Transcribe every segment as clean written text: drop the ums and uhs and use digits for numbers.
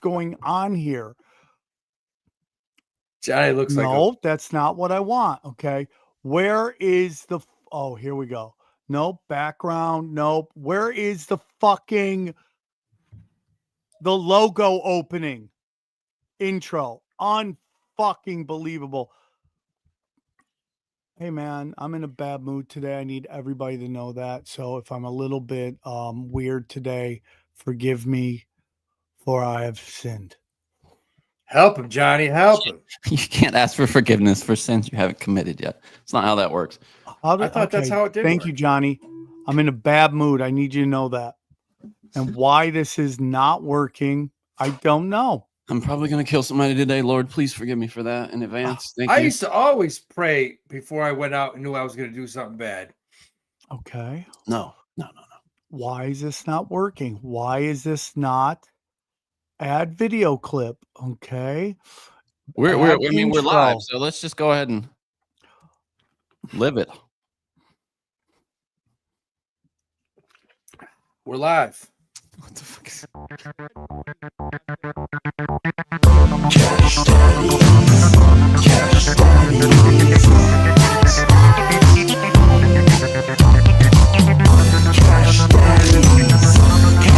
going on here? Johnny looks like no, that's not what I want. Okay. Where is the, oh, here we go. Nope. Background. Nope. Where is the fucking, the logo opening intro? Unfucking believable. Hey man, I'm in a bad mood today. I need everybody to know that. So if I'm a little bit weird today, forgive me, for I have sinned. Help him, Johnny. Help him. You can't ask for forgiveness for sins you haven't committed yet. It's not how that works. I thought that's how it did. Thank you, Johnny. I'm in a bad mood. I need you to know that. And why this is not working, I don't know. I'm probably going to kill somebody today. Lord, please forgive me for that in advance. Thank you. I used to always pray before I went out and knew I was going to do something bad. Okay. No. Why is this not working? Why is this not add video clip? Okay. We're live, so let's just go ahead and live it. We're live. What the fuck is Cash Daddies. Cash Daddies. Cash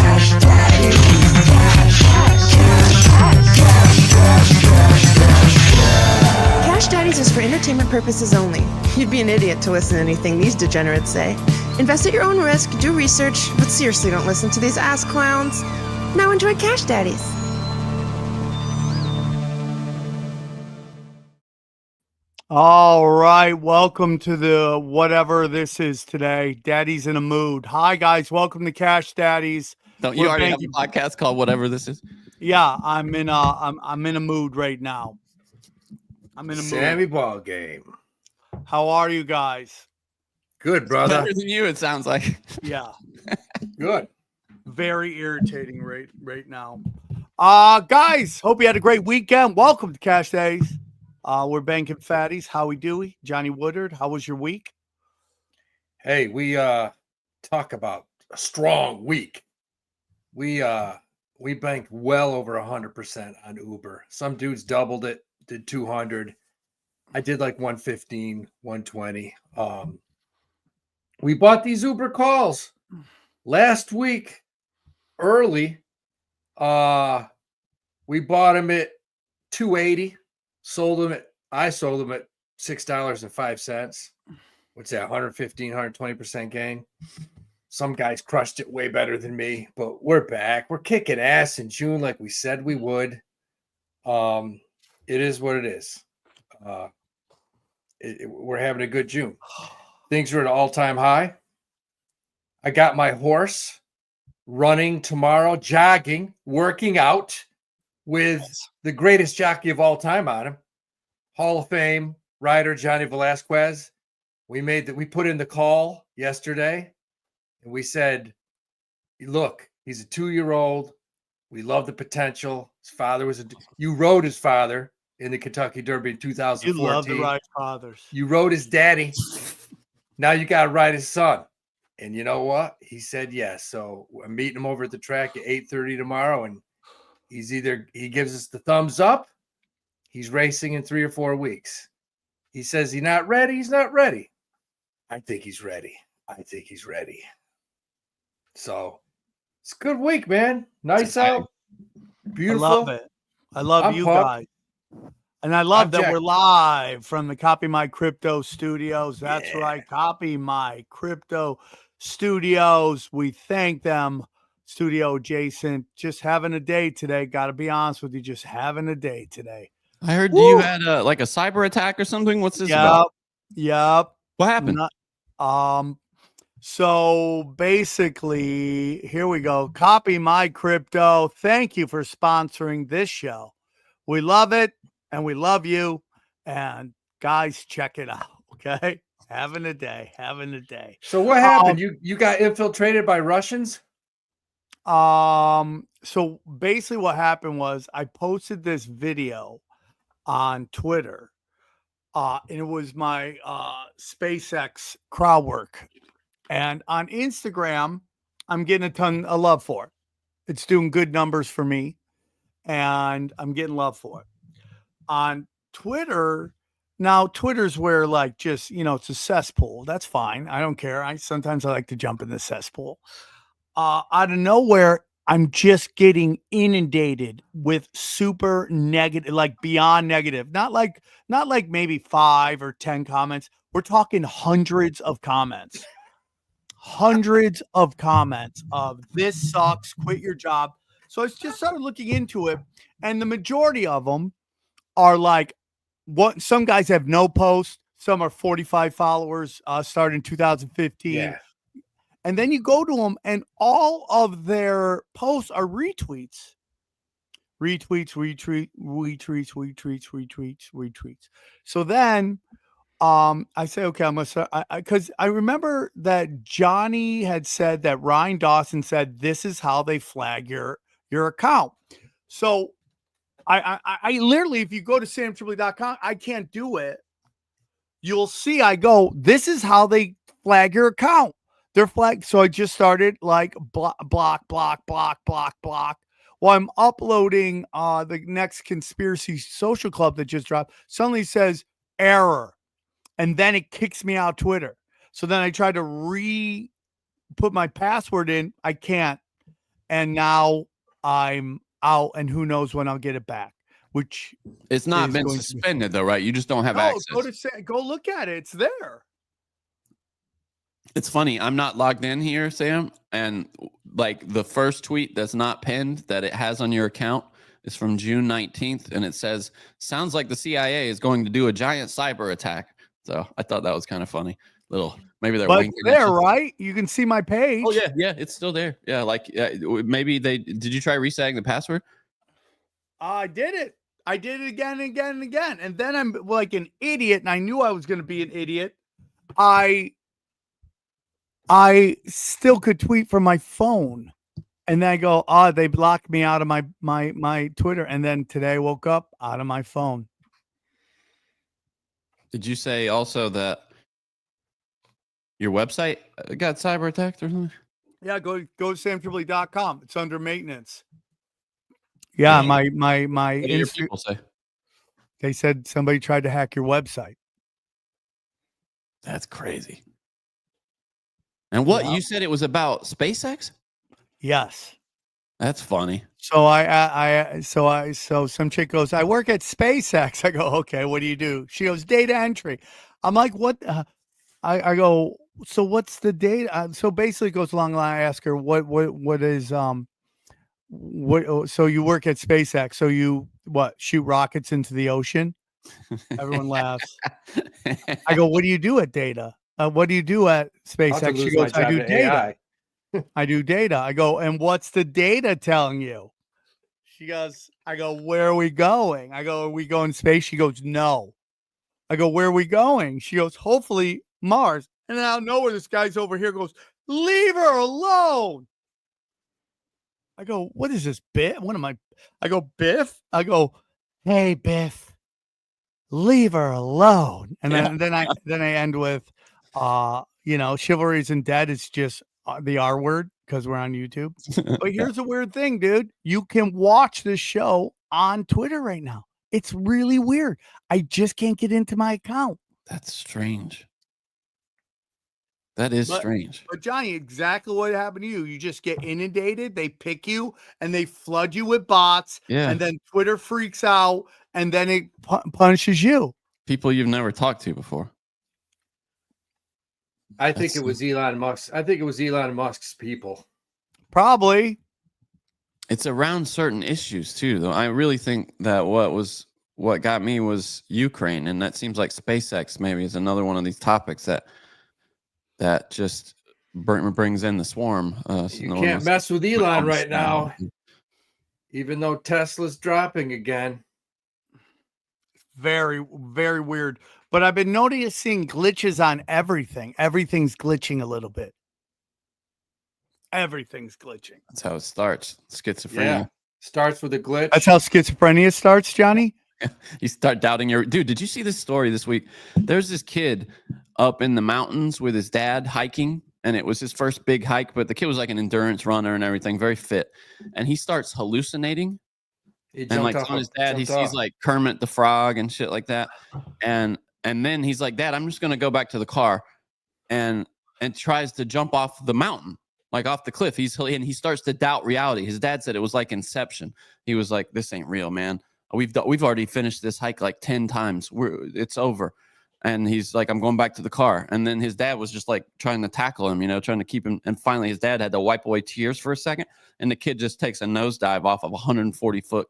Daddies. Cash Daddies. Cash Daddies is for entertainment purposes only. You'd be an idiot to listen to anything these degenerates say. Invest at your own risk, do research, but seriously don't listen to these ass clowns. Now enjoy Cash Daddies. All right. Welcome to the whatever this is today. Daddy's in a mood. Hi, guys. Welcome to Cash Daddies. Don't you already have a podcast called whatever this is? Yeah, I'm in a mood right now. I'm in a mood. Sammy ball game. How are you guys? Good, brother. Better than you, it sounds like. Yeah. Good. Very irritating right now. Guys, hope you had a great weekend. Welcome to Cash Days. We're banking fatties. Howie, Dewey, Johnny Woodard. How was your week? Hey, we talk about a strong week. We banked well over 100% on Uber. Some dudes doubled it, did 200. I did like 115, 120. We bought these Uber calls last week early. We bought them at 280. I sold them at $6.05. What's that? 115, 120% gain. Some guys crushed it way better than me, but we're back. We're kicking ass in June like we said we would. It is what it is. We're having a good June. Things are at an all-time high. I got my horse running tomorrow, jogging, working out with the greatest jockey of all time on him, Hall of Fame rider Johnny Velasquez. We put in the call yesterday, and we said, look, he's a 2-year-old. We love the potential. His father was you rode his father in the Kentucky Derby in 2014. You love to ride fathers. You rode his daddy. Now you got to ride his son. And you know what? He said yes. So I'm meeting him over at the track at 8:30 tomorrow, and he gives us the thumbs up. He's racing in 3 or 4 weeks. He says he's not ready. He's not ready. I think he's ready. So it's a good week, man. Nice out. Beautiful. I love it. I love you pumped. guys. And I love that we're live from the Copy My Crypto Studios. That's right. Copy My Crypto Studios. We thank them. Studio adjacent. Just having a day today. Got to be honest with you. Just having a day today. I heard you had like a cyber attack or something. What's this about? Yep. What happened? So basically, here we go. Copy My Crypto. Thank you for sponsoring this show. We love it and we love you. And guys, check it out. Okay. Having a day. So what happened? You got infiltrated by Russians? So basically what happened was I posted this video on Twitter. And it was my SpaceX crowd work. And on Instagram, I'm getting a ton of love for it. It's doing good numbers for me. and I'm getting love for it. On Twitter, now Twitter's where like just, it's a cesspool. That's fine. I don't care. Sometimes I like to jump in the cesspool. Out of nowhere, I'm just getting inundated with super negative, like beyond negative. Not like maybe 5 or 10 comments. We're talking hundreds of comments. Hundreds of comments of this sucks, quit your job. So I just started looking into it, and the majority of them are like, what? Some guys have no post. Some are 45 followers, started in 2015. Yeah. And then you go to them, and all of their posts are retweets. Retweets. So then I say, okay, I'm going to start, because I remember that Johnny had said that Ryan Dawson said, this is how they flag your account. So I literally, if you go to samtripoli.com, I can't do it. You'll see, I go, this is how they flag your account. They're flagged. So I just started like block. While I'm uploading the next Conspiracy Social Club that just dropped, suddenly says error. And then it kicks me out Twitter. So then I tried to put my password in. I can't. And now I'm out, and who knows when I'll get it back, which it's not been suspended though, right? You just don't have access. Go look at it. It's there. It's funny. I'm not logged in here, Sam. And like the first tweet that's not pinned that it has on your account is from June 19th. And it says, sounds like the CIA is going to do a giant cyber attack. So I thought that was kind of funny. Maybe they're winking there, right? You can see my page. Oh yeah, it's still there. Yeah, like maybe did you try resetting the password? I did it. I did it again and again and again. And then I'm like an idiot, and I knew I was going to be an idiot. I still could tweet from my phone. And then I go, they blocked me out of my Twitter. And then today I woke up out of my phone. Did you say also that your website got cyber attacked or something? Yeah, go to samtripoli.com. It's under maintenance. Yeah, my what do your people say? They said somebody tried to hack your website. That's crazy. And what you said it was about SpaceX? Yes. That's funny. So so some chick goes, I work at SpaceX. I go, okay, what do you do? She goes, data entry. I'm like, what? I go, so what's the data? So basically it goes along the line. I ask her, what is, so you work at SpaceX. So you, shoot rockets into the ocean? Everyone laughs. I go, what do you do at data? What do you do at SpaceX? She goes, I do data. I do data. I go, and what's the data telling you? She goes, I go, where are we going? I go, are we going to space? She goes, no. I go, where are we going? She goes, hopefully Mars. And then out of nowhere, this guy's over here goes, leave her alone. I go, what is this, Biff? I go, Biff? I go, hey, Biff, leave her alone. And then I end with, chivalry isn't dead. It's just the R word because we're on YouTube. But here's a weird thing, dude. You can watch this show on Twitter right now. It's really weird. I just can't get into my account. That's strange. That is strange. But Johnny, exactly what happened to you. You just get inundated. They pick you and they flood you with bots. Yeah. And then Twitter freaks out and then it punishes you. People you've never talked to before. I think it was Elon Musk. I think it was Elon Musk's people. Probably. It's around certain issues too, though. I really think that what got me was Ukraine, and that seems like SpaceX maybe is another one of these topics that just brings in the swarm. You can't mess with Elon right now, even though Tesla's dropping again. Very, very weird. But I've been noticing glitches on everything. Everything's glitching a little bit. Everything's glitching. That's how it starts. Schizophrenia. Yeah. Starts with a glitch. That's how schizophrenia starts, Johnny? You start doubting your... Dude, did you see this story this week? There's this kid up in the mountains with his dad hiking, and it was his first big hike, but the kid was like an endurance runner and everything, very fit. And he starts hallucinating. He And like jumped on his dad, he jumped sees off. like Kermit the Frog and shit like that. And then he's like, Dad, I'm just gonna go back to the car, and tries to jump off the mountain, like off the cliff. And he starts to doubt reality. His dad said it was like Inception. He was like, this ain't real, man. We've already finished this hike like 10 times. It's over. And he's like, I'm going back to the car. And then his dad was just like trying to tackle him, trying to keep him. And finally, his dad had to wipe away tears for a second. And the kid just takes a nosedive off of a 140-foot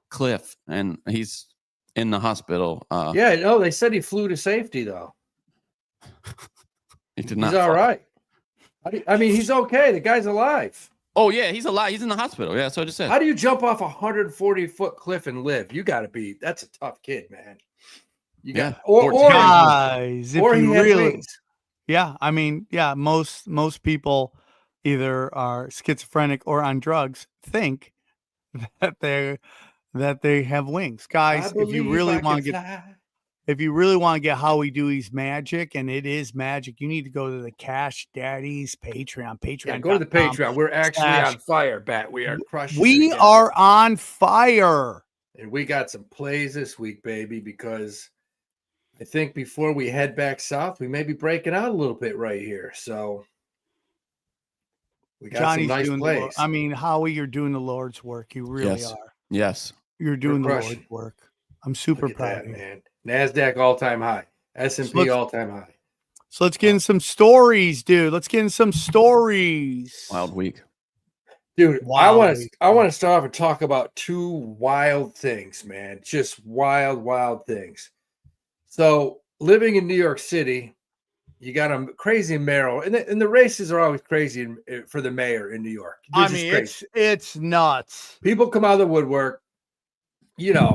cliff. And he's in the hospital. Yeah, no, they said he flew to safety, though. He did not. He's all right. I mean, he's okay. The guy's alive. Oh, yeah, he's alive. He's in the hospital. Yeah, so I just said. How do you jump off a 140-foot cliff and live? You got to be. That's a tough kid, man. You got or guys, or if he you had really, wings. yeah, I mean, yeah, most people either are schizophrenic or on drugs think that they have wings. Guys, if you really want to get Howie Dewey's magic, and it is magic, you need to go to the Cash Daddies Patreon. Yeah, go to the Patreon. We're actually on fire, Bat. We are crushing. We are on fire. And we got some plays this week, baby, because I think before we head back south, we may be breaking out a little bit right here. So we got Johnny's some nice plays. I mean, Howie, you're doing the Lord's work. You really are. Yes. You're doing the Lord's work. I'm super proud of you, man. Nasdaq all-time high. S&P all-time high. So let's get in some stories, dude. Let's get in some stories. Wild week. Dude, I want to start off and talk about two wild things, man. Just wild things. So, living in New York City, you got a crazy mayor, and the races are always crazy for the mayor in New York. I mean, it's nuts. People come out of the woodwork. Andrew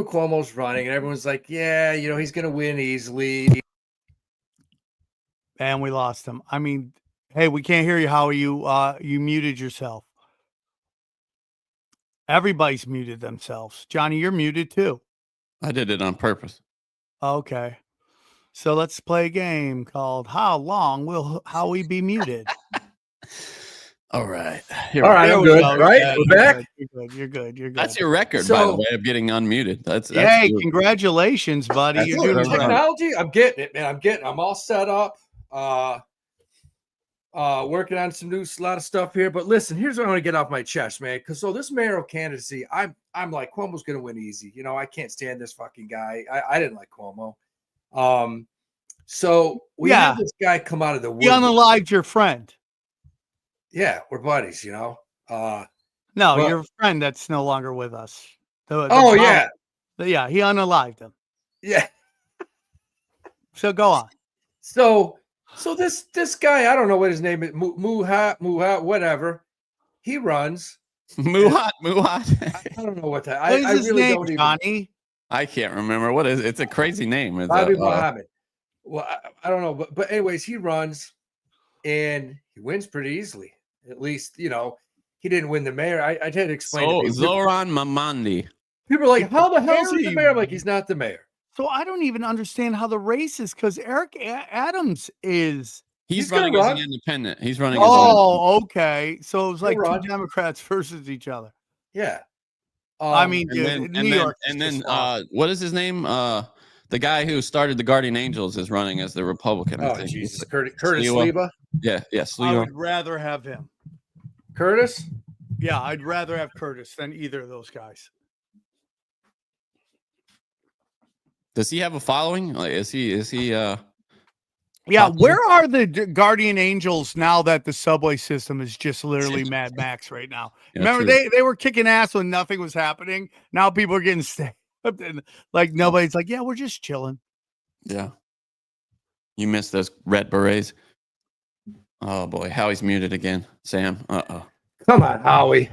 Cuomo's running, and everyone's like, yeah, he's going to win easily. And we lost him. I mean, hey, we can't hear you, Howie. You muted yourself. Everybody's muted themselves. Johnny, you're muted too. I did it on purpose. Okay. So let's play a game called How Long Will Howie Be Muted? All right. All right, I'm good. All right, yeah, we're back. You're good. That's your record, by the way, of getting unmuted. That's hey, good. Congratulations, buddy. You're doing technology. I'm getting it, man. I'm all set up. Working on a lot of stuff here. But listen, here's what I want to get off my chest, man. Because this mayoral candidacy, I'm like, Cuomo's going to win easy. I can't stand this fucking guy. I didn't like Cuomo. So we had this guy come out of the woodwork. He unalived your friend. Yeah, we're buddies, No, your friend that's no longer with us. Yeah. Yeah, he unalived him. Yeah. So go on. So this guy, I don't know what his name is, Muhat, whatever. He runs. Muhat. I don't know what that. What is his really name, don't Johnny? I can't remember. What is it? It's a crazy name. It's Bobby Muhammad. Well, I don't know, but anyways, he runs and he wins pretty easily. At least, he didn't win the mayor. I had to explain. Zoran Mamandi. People are like, how the hell is he the mayor? I'm like, he's not the mayor. So I don't even understand how the race is, because Eric Adams is. He's running as an independent. He's running. Okay. So it was like two Democrats versus each other. Yeah. I mean, New York. And then what is his name? The guy who started the Guardian Angels is running as the Republican. I think. Jesus, Curtis Sliwa. Yeah, Sliwa. I would rather have him. Curtis? Yeah, I'd rather have Curtis than either of those guys. Does he have a following? Like, is he? Yeah. Where are the Guardian Angels now that the subway system is just literally Mad Max right now? Yeah, remember, they were kicking ass when nothing was happening. Now people are getting stabbed, and like nobody's like, yeah, we're just chilling. Yeah. You missed those red berets. Oh boy, Howie's muted again. Sam. Come on, Howie.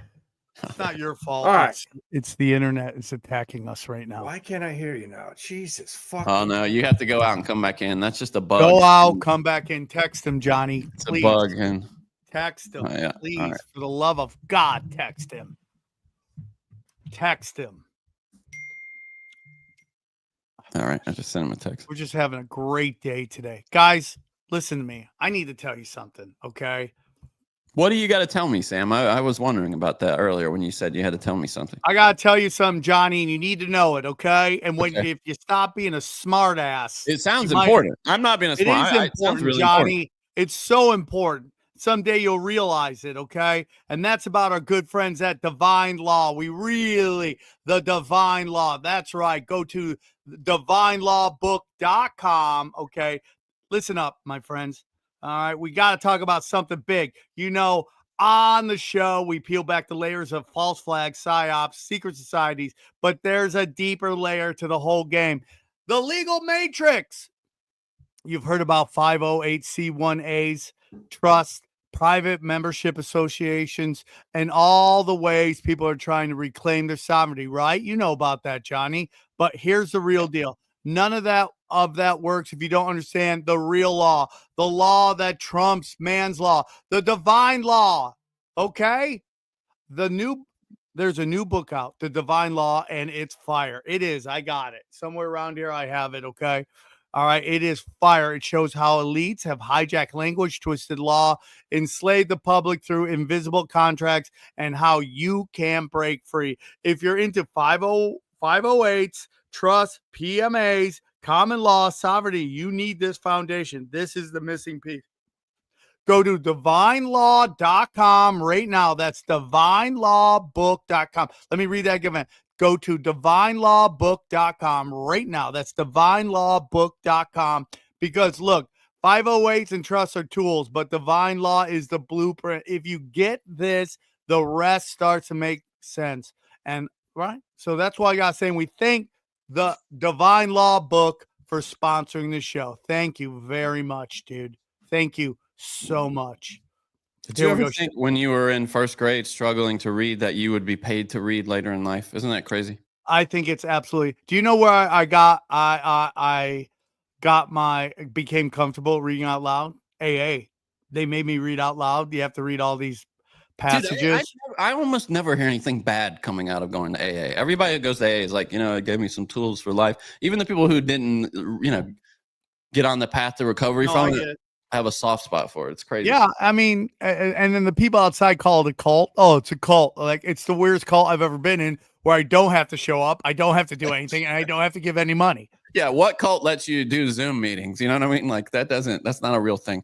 It's not your fault. All right. It's the internet is attacking us right now. Why can't I hear you now? Jesus fuck. Oh no, you have to go out and come back in. That's just a bug. Go out, come back in, text him, Johnny. It's please. a bug, and text him, please. Right. For the love of God, text him. Text him. All right, I just sent him a text. We're just having a great day today. Guys, listen to me. I need to tell you something, okay? What do you got to tell me, Sam? I was wondering about that earlier when you said you had to tell me something. I got to tell you something, Johnny, and you need to know it, okay? And if you stop being a smart ass. It sounds important. I'm not being a smart. It is important, really Johnny. Important. It's so important. Someday you'll realize it, okay? And that's about our good friends at Divine Law. The Divine Law. That's right. Go to divinelawbook.com, okay? Listen up, my friends. All right, we got to talk about something big. On the show, we peel back the layers of false flags, psyops, secret societies, but there's a deeper layer to the whole game. The legal matrix. You've heard about 508c1As, trust, private membership associations, and all the ways people are trying to reclaim their sovereignty, right? You know about that, Johnny. But here's the real deal. None of that works if you don't understand the real law, the law that trumps man's law, the divine law. Okay? There's a new book out, The Divine Law, and it's fire. It is. I got it. Somewhere around here I have it, okay? All right, it is fire. It shows how elites have hijacked language, twisted law, enslaved the public through invisible contracts, and how you can break free. If you're into 508s, trust, PMAs, common law, sovereignty, you need this foundation. This is the missing piece. Go to divinelaw.com right now. That's divinelawbook.com. Let me read that again. Go to divinelawbook.com right now. That's divinelawbook.com. Because look, 508s and trusts are tools, but divine law is the blueprint. If you get this, the rest starts to make sense. And right? So that's why I got saying we thank the Divine Law Book for sponsoring the show. Thank you very much, dude. Thank you so much. Did you ever think when you were in first grade struggling to read that you would be paid to read later in life? Isn't that crazy? I think it's absolutely. Do you know where I became comfortable reading out loud? AA. They made me read out loud. You have to read all these passages. Dude, I almost never hear anything bad coming out of going to AA. Everybody that goes to AA is like, it gave me some tools for life. Even the people who didn't, get on the path to recovery from it. I have a soft spot for it. It's crazy. Yeah, I mean, and then the people outside call it a cult. Oh, it's a cult. Like, it's the weirdest cult I've ever been in, where I don't have to show up, I don't have to do anything, and I don't have to give any money. Yeah, what cult lets you do Zoom meetings? You know what I mean? Like, that's not a real thing.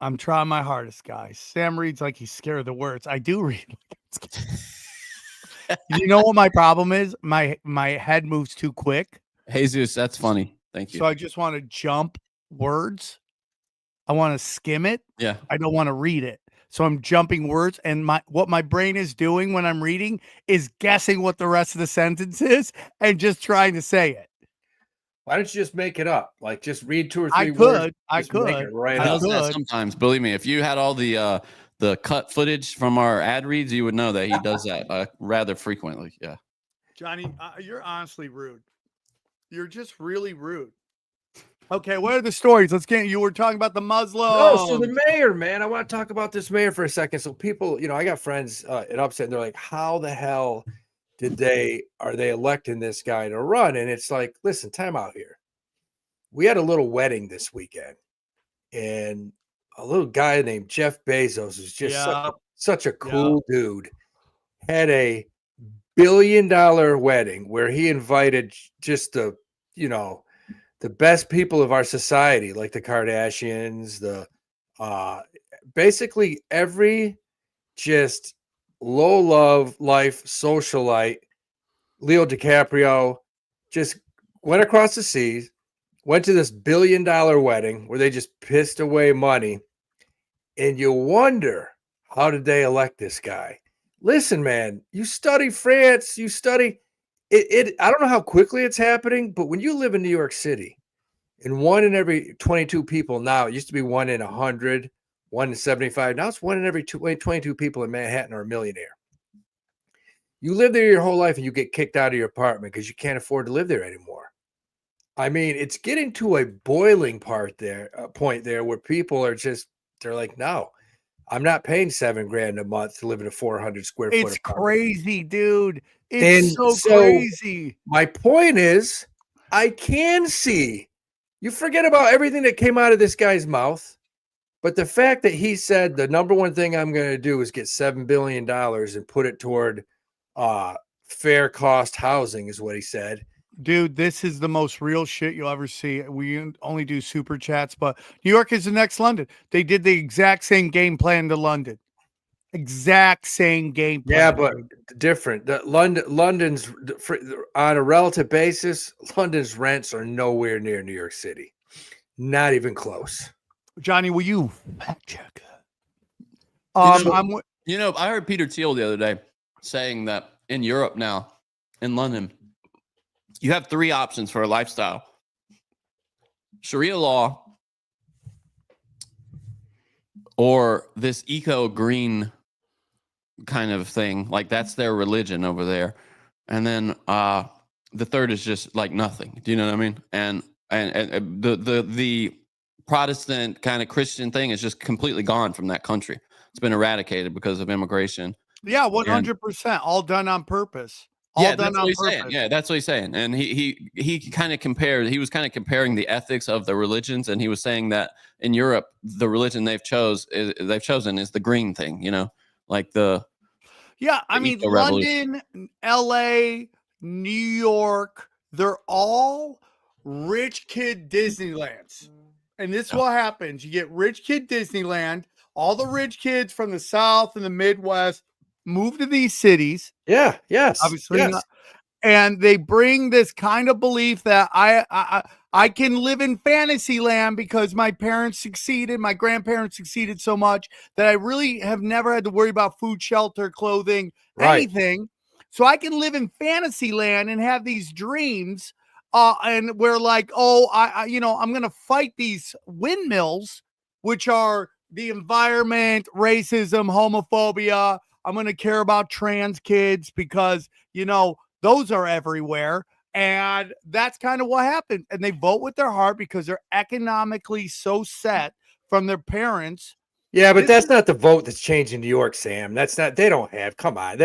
I'm trying my hardest, guys. Sam reads like he's scared of the words. I do read. You know what my problem is? My head moves too quick. Jesus, that's funny. Thank you. So I just want to jump words. I want to skim it. Yeah. I don't want to read it. So I'm jumping words, and what my brain is doing when I'm reading is guessing what the rest of the sentence is and just trying to say it. Why don't you just make it up? Like, just read 2 or 3 words. I could. Right. I does that sometimes. Believe me, if you had all the cut footage from our ad reads, you would know that he does that rather frequently. Yeah. Johnny, you're honestly rude. You're just really rude. Okay, what are the stories? You were talking about the Muslim. Oh, so the mayor, man. I want to talk about this mayor for a second. So people, I got friends at Upset, and they're like, how the hell are they electing this guy to run? And it's like, listen, time out here. We had a little wedding this weekend, and a little guy named Jeff Bezos, who's just such a cool dude, had a $1 billion wedding where he invited just the best people of our society, like the Kardashians, basically every just low life socialite. Leo DiCaprio just went across the seas, went to this $1 billion wedding where they just pissed away money. And you wonder, how did they elect this guy? Listen, man, you study France, you study it. I don't know how quickly it's happening, but when you live in New York City, and 1 in every 22 people now, it used to be 1 in 100, 1 in 75. Now it's 1 in every 22 people in Manhattan are a millionaire. You live there your whole life and you get kicked out of your apartment because you can't afford to live there anymore. I mean, it's getting to a boiling point there where people are they're like, no, I'm not paying $7,000 a month to live in a 400 square foot apartment. It's crazy, dude. It's so crazy. My point is, I can see. You forget about everything that came out of this guy's mouth, But the fact that he said the number one thing I'm going to do is get $7 billion and put it toward fair cost housing is what he said. Dude, this is the most real shit you'll ever see. We only do super chats, but New York is the next London. They did the exact same game plan to London. Exact same game plan. Yeah, but different. London's on a relative basis, London's rents are nowhere near New York City. Not even close. Johnny, will you fact check? I heard Peter Thiel the other day saying that in Europe now, in London, you have 3 options for a lifestyle: Sharia law, or this eco-green kind of thing. Like, that's their religion over there. And then the third is just like nothing. Do you know what I mean? And the Protestant kind of Christian thing is just completely gone from that country. It's been eradicated because of immigration. Yeah, 100%. All done on purpose. That's what he's saying. Yeah, that's what he's saying. And he kind of compared. He was kind of comparing the ethics of the religions, and he was saying that in Europe, the religion they've chosen is the green thing. You know, like the. Yeah, I mean, London, LA, New York, they're all rich kid Disneylands. And this is what happens. You get rich kid Disneyland. All the rich kids from the South and the Midwest move to these cities. Yeah, yes. Obviously. Yes. And they bring this kind of belief that I can live in fantasy land because my parents succeeded, my grandparents succeeded so much that I really have never had to worry about food, shelter, clothing, anything. So I can live in fantasy land and have these dreams. And we're like, I'm going to fight these windmills, which are the environment, racism, homophobia. I'm going to care about trans kids because, those are everywhere. And that's kind of what happened. And they vote with their heart because they're economically so set from their parents. Yeah, but that's not the vote that's changing New York, Sam. That's not, they don't have, come on.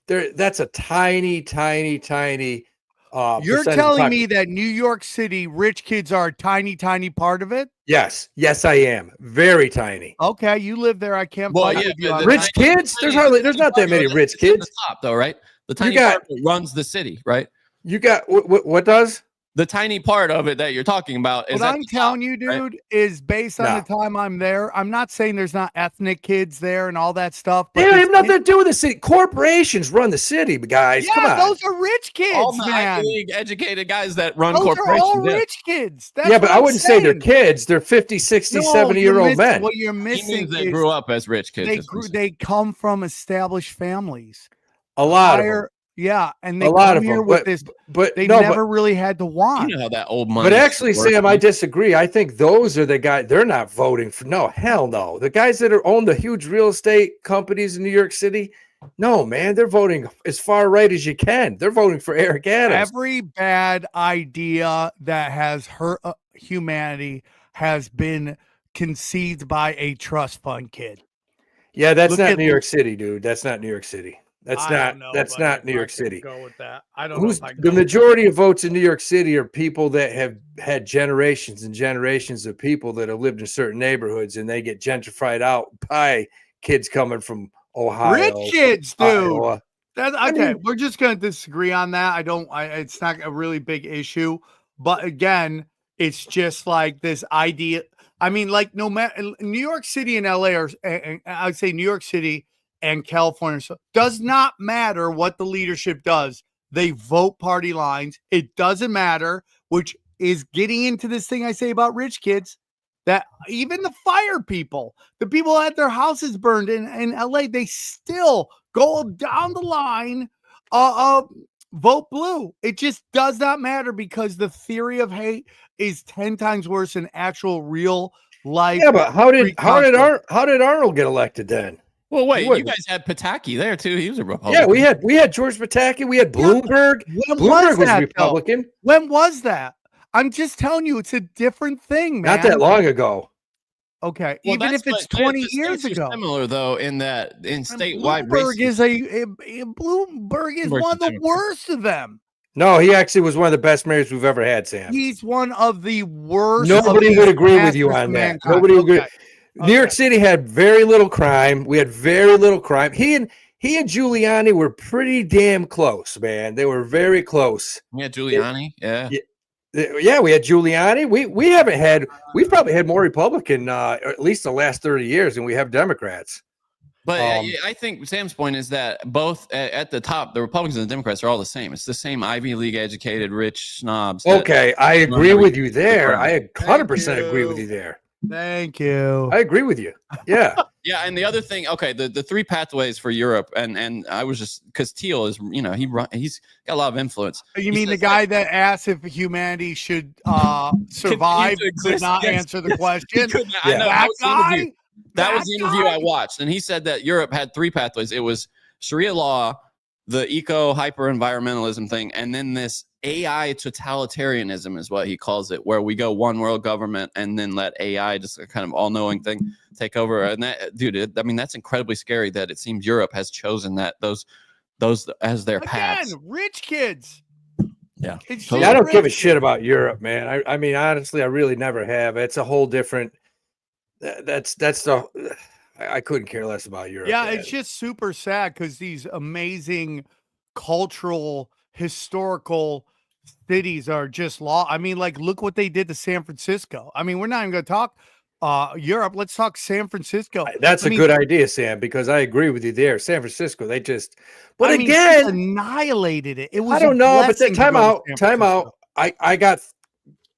That's a tiny, tiny, tiny. You're telling me that New York City rich kids are a tiny, tiny part of it? Yes, I am. Very tiny. Okay, you live there. I can't. Rich kids? There's not that many rich kids. The top, though, right? The tiny part that runs the city, right? You got what does? The tiny part of it that you're talking about is what I'm telling you, dude, is based on the time I'm there. I'm not saying there's not ethnic kids there and all that stuff. But they have nothing to do with the city. Corporations run the city, guys. Yeah, come on. Those are rich kids, all the man. Ivy League educated guys that run those corporations. Are all rich kids. That's but I wouldn't say they're kids. They're 50, 60, 70-year-old men. What you're missing is they grew up as rich kids. They come from established families. A lot of them. Yeah, and they come here with this, but they never really had to want. You know how that old money. But actually, Sam, I disagree. I think those are the guys. They're not voting for. No, hell no. The guys that own the huge real estate companies in New York City. No, man, they're voting as far right as you can. They're voting for Eric Adams. Every bad idea that has hurt humanity has been conceived by a trust fund kid. Yeah, that's not New York City, dude. That's not New York City. That's not New York City. Go with that. I don't know. The majority of votes in New York City are people that have had generations and generations of people that have lived in certain neighborhoods, and they get gentrified out by kids coming from Ohio. Rich kids, dude. Iowa. We're just gonna disagree on that. It's not a really big issue, but again, it's just like this idea. I mean, like no matter New York City and LA are, I'd say New York City and California, so does not matter what the leadership does. They vote party lines. It doesn't matter, which is getting into this thing I say about rich kids, that even the fire people, the people that had their houses burned in LA, they still go down the line, vote blue. It just does not matter because the theory of hate is 10 times worse than actual real life. Yeah, but how did Arnold get elected then? Well, wait, you guys had Pataki there too. He was a Republican. Yeah, we had George Pataki. We had Bloomberg. Bloomberg was a Republican. When was that? I'm just telling you, it's a different thing, man. Not that long ago. Okay, well, even if it's 20 years ago. Similar though, in statewide Bloomberg is one of the worst of them. No, he actually was one of the best mayors we've ever had, Sam. He's one of the worst. Nobody would agree with you on that. Nobody would agree. New York City had very little crime. We had very little crime. He and Giuliani were pretty damn close, man. They were very close. Yeah, Giuliani. Yeah. Yeah, we had Giuliani. We've probably had more Republican, at least the last 30 years, than we have Democrats. But I think Sam's point is that both at the top, the Republicans and the Democrats are all the same. It's the same Ivy League educated, rich snobs. Okay, I agree with you there. I 100% agree with you there. Thank you. I agree with you. Yeah. Yeah, and the other thing, okay, the three pathways for Europe, and I was just because Thiel is, he's got a lot of influence. You mean the guy that asked if humanity should survive could not answer the question? I know, that guy. That was the interview I watched, and he said that Europe had three pathways. It was Sharia law, the eco-hyper-environmentalism thing, and then this AI totalitarianism is what he calls it, where we go one world government and then let AI, just a kind of all-knowing thing, take over. And that, dude, I mean, that's incredibly scary that it seems Europe has chosen those as their paths. Rich kids. Yeah. I don't give a shit about Europe, man. I mean, honestly, I really never have. It's a whole different. I couldn't care less about Europe. Yeah, man. it's just super sad because these amazing cultural, historical cities are just I mean, like, look what they did to San Francisco. I mean, we're not even going to talk Europe. Let's talk San Francisco. That's a good idea, Sam, because I agree with you there. San Francisco, they just, but I mean, again, annihilated it. It was. I don't know, but time out. I got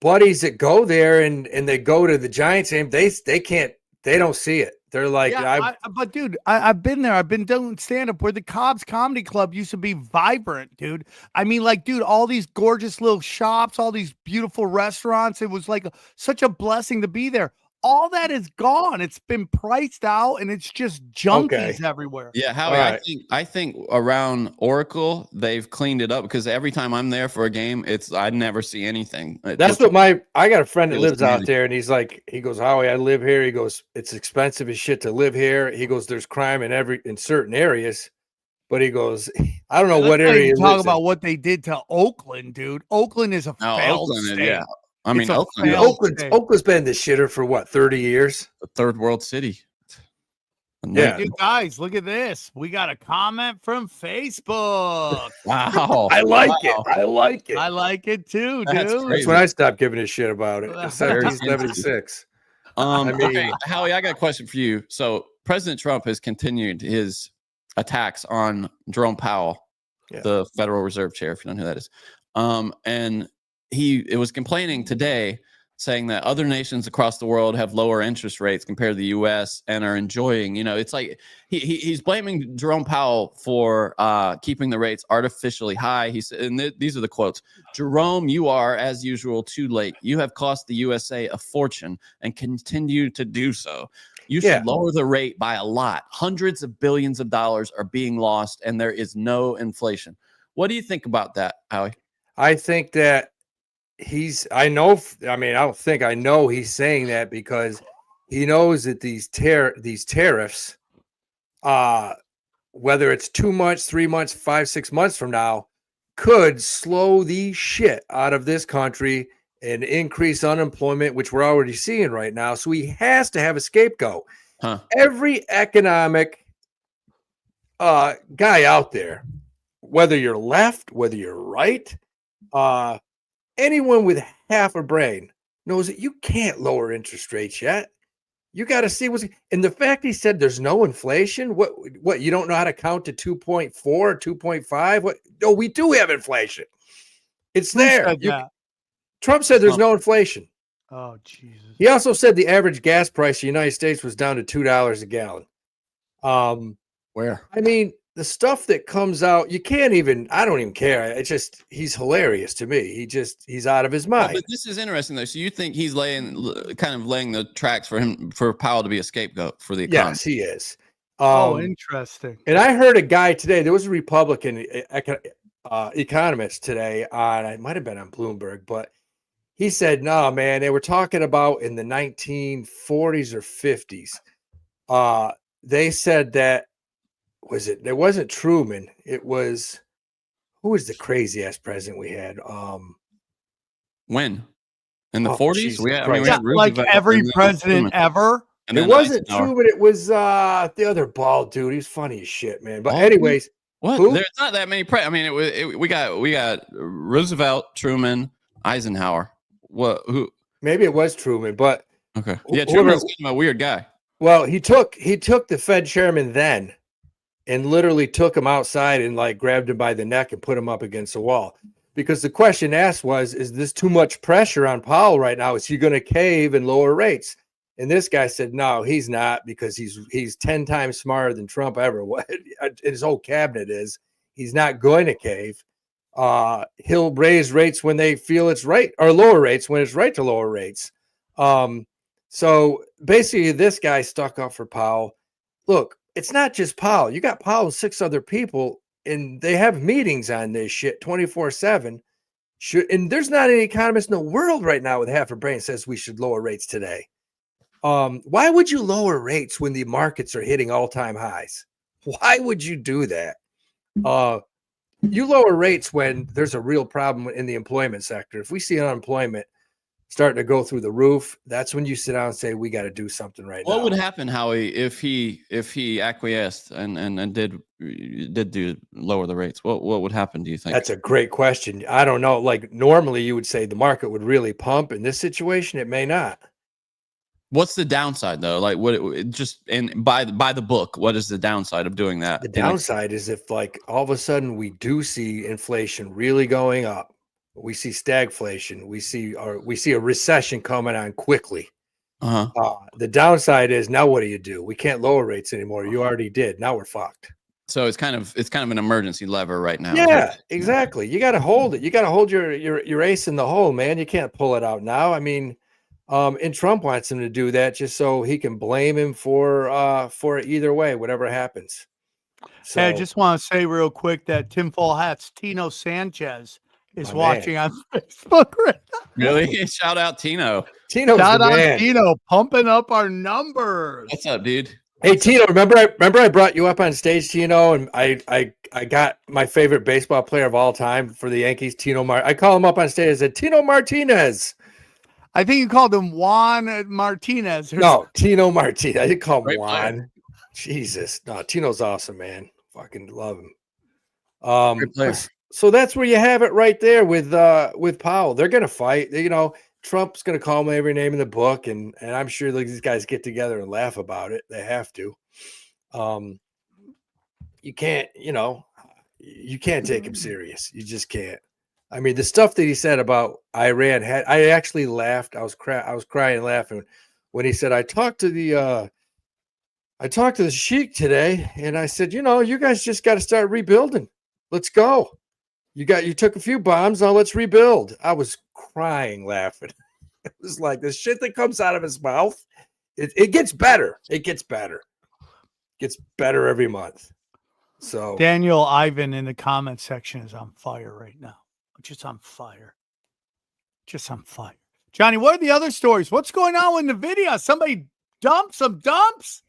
buddies that go there and they go to the Giants game. They don't see it. They're like, but dude, I've been there. I've been doing stand up where the Cobb's Comedy Club used to be vibrant, dude. I mean, like, dude, all these gorgeous little shops, all these beautiful restaurants. It was like such a blessing to be there. All that is gone. It's been priced out, and it's just junkies everywhere. Yeah, Howie, right. I think around Oracle they've cleaned it up because every time I'm there for a game, I never see anything. That's what I got a friend that lives out there, and he goes, Howie, I live here. He goes, it's expensive as shit to live here. He goes, there's crime in certain areas, but he goes, I don't know what area. You talk about what they did to Oakland, dude. Oakland is a failed state. Yeah. I mean, Oakland's been the shitter for what, 30 years? A third world city. Yeah, dude, guys, look at this. We got a comment from Facebook. Wow, I like it. I like it. I like it too, dude. That's when I stopped giving a shit about it. 1776. Okay, Howie, I got a question for you. So President Trump has continued his attacks on Jerome Powell, the Federal Reserve Chair, if you don't know who that is, and it was complaining today, saying that other nations across the world have lower interest rates compared to the U.S. and are enjoying, it's like he's blaming Jerome Powell for keeping the rates artificially high. He said, and these are the quotes: Jerome, you are, as usual, too late. You have cost the USA a fortune and continue to do so. You should lower the rate by a lot. Hundreds of billions of dollars are being lost, and there is no inflation. What do you think about that, Howie? I think that I know he's saying that because he knows that these tariffs, whether it's 2 months, 3 months, 5, 6 months from now, could slow the shit out of this country and increase unemployment, which we're already seeing right now. So he has to have a scapegoat. Every economic guy out there, whether you're left, whether you're right, anyone with half a brain knows that you can't lower interest rates yet. You got to see and the fact he said there's no inflation. What you don't know how to count to 2.4, 2.5? What? No, we do have inflation. It's there. Trump said there's no inflation. Oh, Jesus. He also said the average gas price in the United States was down to $2 a gallon. Where? I mean, the stuff that comes out, I don't even care. It's just, he's hilarious to me. He's out of his mind. But this is interesting though. So you think he's laying the tracks for Powell to be a scapegoat for the economy? Yes, he is. Interesting. And I heard a guy today, there was a Republican economist today it might've been on Bloomberg, but he said, no, man, they were talking about in the 1940s or 50s. They said that, it wasn't Truman. It was, who was the crazy ass president we had? When? In the 40s? Like every president ever? And it then wasn't Eisenhower. Truman. It was the other bald dude. He's funny as shit, man. But Bald anyways, What? who? There's not that many. I mean, we got Roosevelt, Truman, Eisenhower. What? Who? Maybe it was Truman, but Okay. Yeah, whoever- Truman's kind of a weird guy. well, he took the Fed chairman then, and literally took him outside and like grabbed him by the neck and put him up against the wall. Because the question asked was, is this too much pressure on Powell right now? Is he going to cave and lower rates? And this guy said, no, he's not, because he's 10 times smarter than Trump ever was. His whole cabinet is. He's not going to cave. He'll raise rates when they feel it's right, or lower rates when it's right to lower rates. So basically, this guy stuck up for Powell. Look, it's not just Powell. You got Powell and 6 other people, and they have meetings on this shit 24/7. And there's not any economist in the world right now with half a brain says we should lower rates today. Why would you lower rates when the markets are hitting all-time highs? Why would you do that? You lower rates when there's a real problem in the employment sector. If we see unemployment starting to go through the roof, that's when you sit down and say, we got to do something right now. What would happen, Howie, if he acquiesced and did do lower the rates? What would happen, do you think? That's a great question. I don't know. Like normally you would say the market would really pump. In this situation, it may not. What's the downside though? Like by the book, what is the downside of doing that? The downside is if like all of a sudden we do see inflation really going up, we see stagflation, we see a recession coming on quickly. The downside is now what do? We can't lower rates anymore. You already did. Now we're fucked. So it's kind of an emergency lever right now. Yeah, exactly. You got to hold it. You got to hold your ace in the hole, man. You can't pull it out now. I mean, and Trump wants him to do that just so he can blame him for it either way, whatever happens. So, hey, I just want to say real quick that Tinfoil Hat's Tino Sanchez is watching on Facebook right now. Really? Shout out Tino. Tino's Shout the out man. Tino, pumping up our numbers. What's up, dude? Hey Tino, remember I brought you up on stage, Tino, and I got my favorite baseball player of all time for the Yankees, I call him up on stage. I said, Tino Martinez. I think you called him Juan Martinez. No, Tino Martinez. I didn't call him Great Juan. player. Jesus. No, Tino's awesome, man. Fucking love him. Great player. So that's where you have it right there with Powell. They're gonna fight. Trump's gonna call him every name in the book, and I'm sure these guys get together and laugh about it. They have to. You can't, you can't take him serious. You just can't. I mean, the stuff that he said about Iran I actually laughed. I was crying laughing when he said, I talked to the sheik today, and I said, you guys just got to start rebuilding. Let's go. You took a few bombs. Now let's rebuild. I was crying laughing. It was like the shit that comes out of his mouth. It gets better. It gets better. Gets better every month. So Daniel Ivan in the comment section is on fire right now. Just on fire. Johnny, what are the other stories? What's going on with NVIDIA? Somebody dumped some dumps?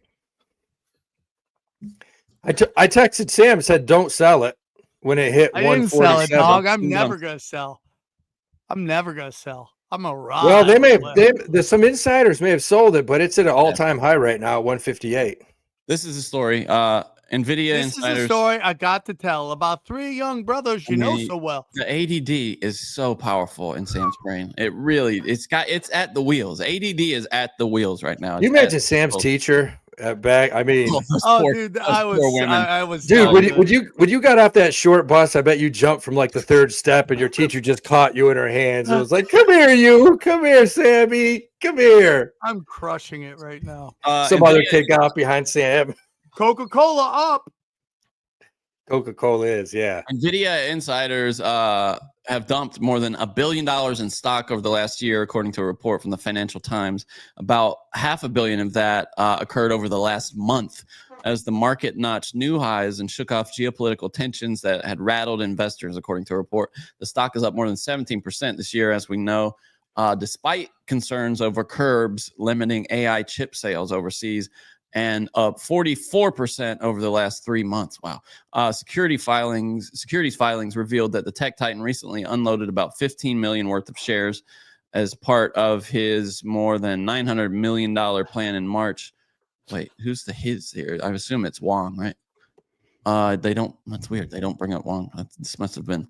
I texted Sam, said don't sell it when it hit 147. I didn't sell it, dog. I'm never going to sell. I'm a ride. Well, there's some insiders may have sold it, but it's at an all-time high right now, 158. This is a story. NVIDIA this insiders. Is a story I got to tell about 3 young brothers you know so well. The ADD is so powerful in Sam's brain. It's at the wheels. ADD is at the wheels right now. You imagine Sam's teacher back. I mean, dude, I was. Dude, when you got off that short bus, I bet you jumped from like the 3rd step, and your teacher just caught you in her hands. It was like, "Come here, Sammy, come here." I'm crushing it right now. Some other kid got off behind Sam. Coca-Cola up. Coca-Cola is, yeah. NVIDIA insiders have dumped more than $1 billion in stock over the last year, according to a report from the Financial Times. About $500 million of that occurred over the last month as the market notched new highs and shook off geopolitical tensions that had rattled investors, according to a report. The stock is up more than 17% this year, as we know, despite concerns over curbs limiting AI chip sales overseas, and up 44% over the last 3 months. Wow. Securities filings revealed that the tech titan recently unloaded about 15 million worth of shares as part of his more than $900 million plan in March. Wait, who's the his here? I assume it's Wong, right? They don't. That's weird. They don't bring up Wong. This must have been.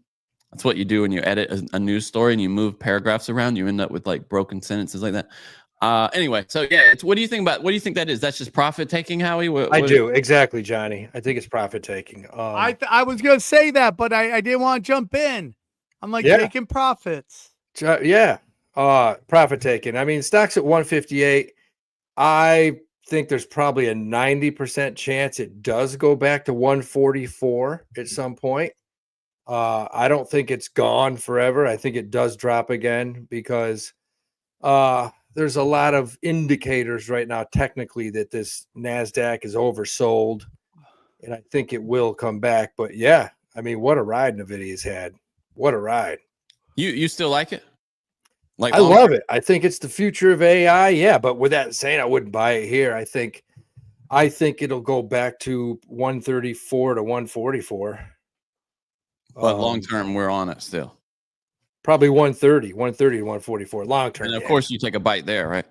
That's what you do when you edit a news story and you move paragraphs around. You end up with like broken sentences like that. Anyway, so yeah, what do you think that is? That's just profit taking, Howie? I do exactly, Johnny. I think it's profit taking. I was gonna say that, but I didn't want to jump in. I'm like taking profits. Yeah, profit taking. I mean, stock's at 158. I think there's probably a 90% chance it does go back to 144 at some point. I don't think it's gone forever. I think it does drop again because there's a lot of indicators right now, technically, that this Nasdaq is oversold, and I think it will come back. But yeah, I mean, what a ride NVIDIA's had! What a ride! You still like it? Like I love it. I think it's the future of AI. Yeah, but with that saying, I wouldn't buy it here. I think it'll go back to 134 to 144. But long term, we're on it still. Probably 130 to 144 long term. And of course, you take a bite there, right?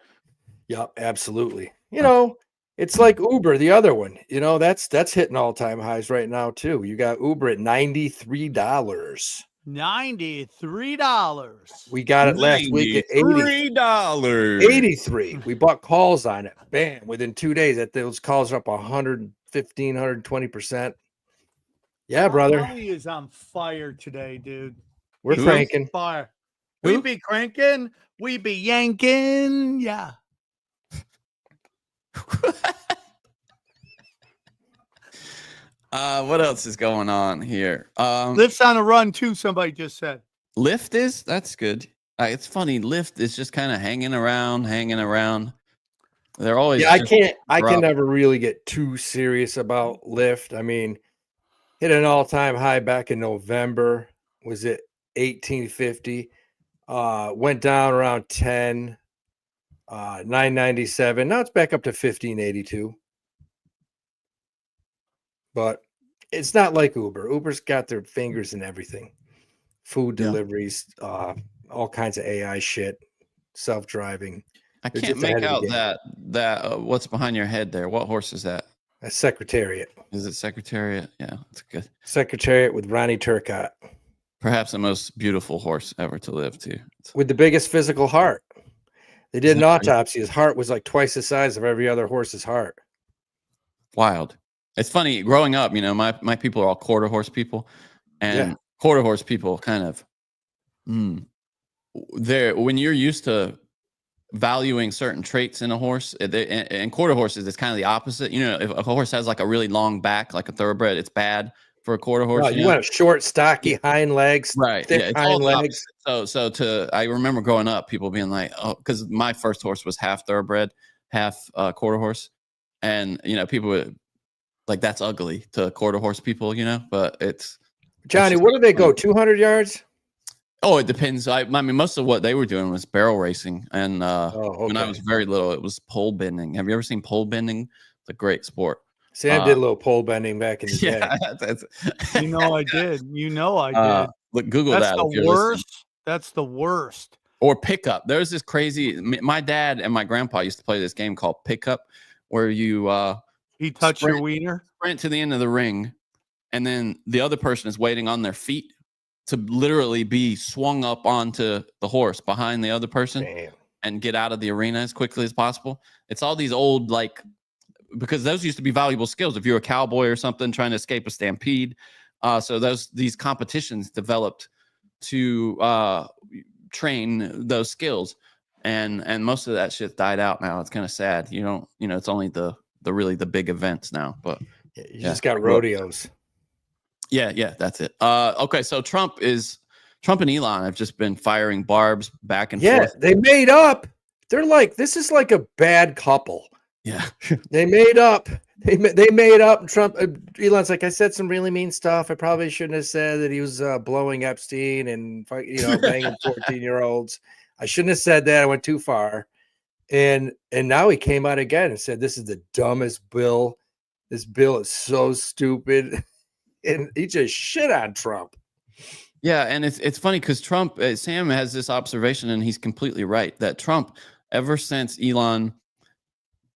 Yep, absolutely. You know, it's like Uber, the other one. You know, that's hitting all time highs right now too. You got Uber at $93. $93. We got it last week at $83. 83. We bought calls on it. Bam! Within 2 days, those calls are up 115, 120%. Yeah, brother. Howie is on fire today, dude. We're cranking. Fire. We be cranking. We be yanking. Yeah. What else is going on here? Lyft's on a run too. Somebody just said. Lyft is? That's good. It's funny. Lyft is just kind of hanging around. They're always. Yeah, I can never really get too serious about Lyft. I mean, hit an all-time high back in November. Was it 1850? Went down around 10. 997. Now it's back up to 1582. But it's not like Uber. Uber's got their fingers in everything. Food deliveries, all kinds of AI shit, self-driving. I can't make out that what's behind your head there. What horse is that? A Secretariat. Is it Secretariat? Yeah, that's good. Secretariat with Ronnie Turcotte. Perhaps the most beautiful horse ever to live, too. With the biggest physical heart. They did an autopsy. His heart was like twice the size of every other horse's heart. Wild. It's funny. Growing up, you know, my people are all quarter horse people, and quarter horse people kind of when you're used to valuing certain traits in a horse, and quarter horses, it's kind of the opposite. You know, if a horse has like a really long back, like a thoroughbred, it's bad for a quarter horse. Oh, you want a short, stocky hind legs, right? Thick hind legs. I remember growing up, people being like, "Oh," because my first horse was half thoroughbred, half quarter horse, and you know, people would like, "That's ugly" to quarter horse people, you know. But it's Johnny. What do they go? 200 yards? Oh, it depends. I mean, most of what they were doing was barrel racing, and when I was very little, it was pole bending. Have you ever seen pole bending? It's a great sport. Sam did a little pole bending back in the day. You know I did. You know I did. Look, Google That's that. The worst. That's the worst. Or pickup. There's this crazy. My dad and my grandpa used to play this game called pickup, where you he touch your wiener, sprint to the end of the ring, and then the other person is waiting on their feet to literally be swung up onto the horse behind the other person. Damn. And get out of the arena as quickly as possible. It's all these old because those used to be valuable skills if you're a cowboy or something trying to escape a stampede. So these competitions developed to train those skills, and most of that shit died out now. It's kind of sad. You don't, it's only the big events now. But you just got rodeos. Yeah, that's it. Okay, so Trump and Elon have just been firing barbs back and forth. Yeah, they made up. They're like, this is like a bad couple. Yeah, they made up. They made up. Trump, Elon's like, I said some really mean stuff. I probably shouldn't have said that he was blowing Epstein and banging 14-year-olds. I shouldn't have said that. I went too far. And now he came out again and said, this is the dumbest bill. This bill is so stupid. And he just shit on Trump. Yeah, and it's funny because Trump, Sam has this observation, and he's completely right that Trump, ever since Elon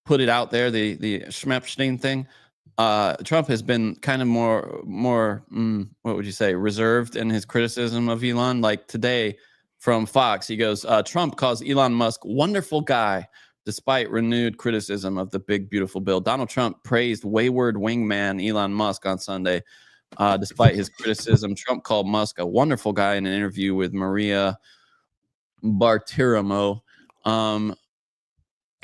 put it out there, the Schmepstein thing, Trump has been kind of more what would you say, reserved in his criticism of Elon. Like today from Fox, he goes, Trump calls Elon Musk wonderful guy, despite renewed criticism of the big beautiful bill. Donald Trump praised wayward wingman Elon Musk on Sunday. Despite his criticism, Trump called Musk a wonderful guy in an interview with Maria Bartiromo.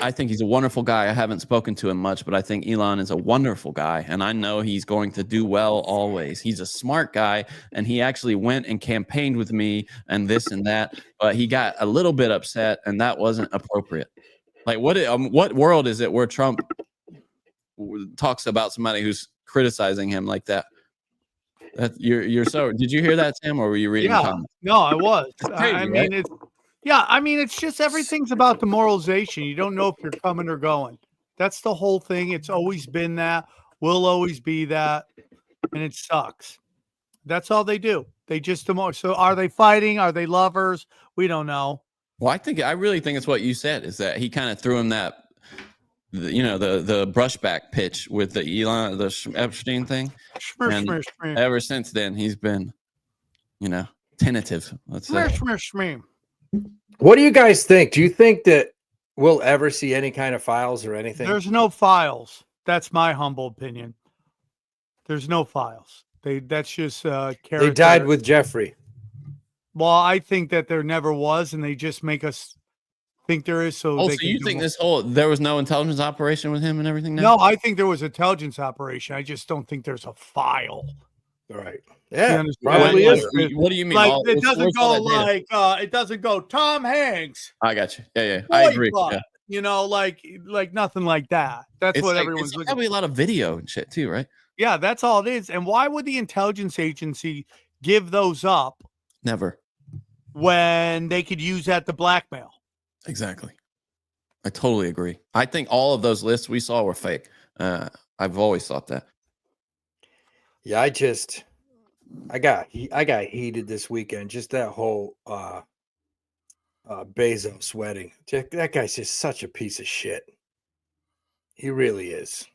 I think he's a wonderful guy. I haven't spoken to him much, but I think Elon is a wonderful guy, and I know he's going to do well always. He's a smart guy, and he actually went and campaigned with me and this and that, but he got a little bit upset, and that wasn't appropriate. Like, what world is it where Trump talks about somebody who's criticizing him like that? You're so. Did you hear that, Sam, or were you reading? Yeah, comments? no, I was. Crazy, I mean, right? it's just everything's about the moralization. You don't know if you're coming or going. That's the whole thing. It's always been that. Will always be that, and it sucks. That's all they do. They just So are they fighting? Are they lovers? We don't know. Well, I really think it's what you said, is that he kind of threw him that, the brushback pitch with the Epstein thing. And ever since then, he's been, tentative. Let's say. What do you guys think? Do you think that we'll ever see any kind of files or anything? There's no files. That's my humble opinion. There's no files. That's just character. They died with Jeffrey. Well, I think that there never was, and they just make us think there is. So you think there was no intelligence operation with him and everything? No, I think there was an intelligence operation. I just don't think there's a file. All right. Yeah, probably is. What do you mean? Like, it doesn't go like it doesn't go Tom Hanks. I got you. Yeah. I agree. Yeah. Like nothing like that. That's what everyone's looking. Probably a lot of video and shit too, right? Yeah, that's all it is. And why would the intelligence agency give those up? Never. When they could use that to blackmail. Exactly. I totally agree. I think all of those lists we saw were fake. I've always thought that. Yeah, I got heated this weekend. Just that whole Bezos wedding. That guy's just such a piece of shit. He really is.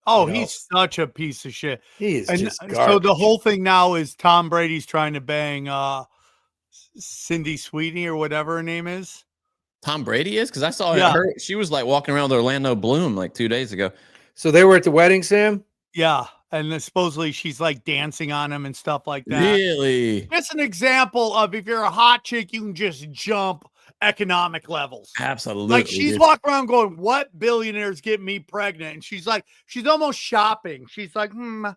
Oh, he's such a piece of shit. He is just garbage. So the whole thing now is Tom Brady's trying to bang Cindy Sweeney or whatever her name is. Tom Brady is? Because I saw her. She was like walking around with Orlando Bloom like 2 days ago. So they were at the wedding, Sam? Yeah. And then supposedly she's like dancing on him and stuff like that. Really? It's an example of if you're a hot chick, you can just jump economic levels. Absolutely. Like she's walking around going, what billionaires get me pregnant? And she's like, she's almost shopping. She's like, do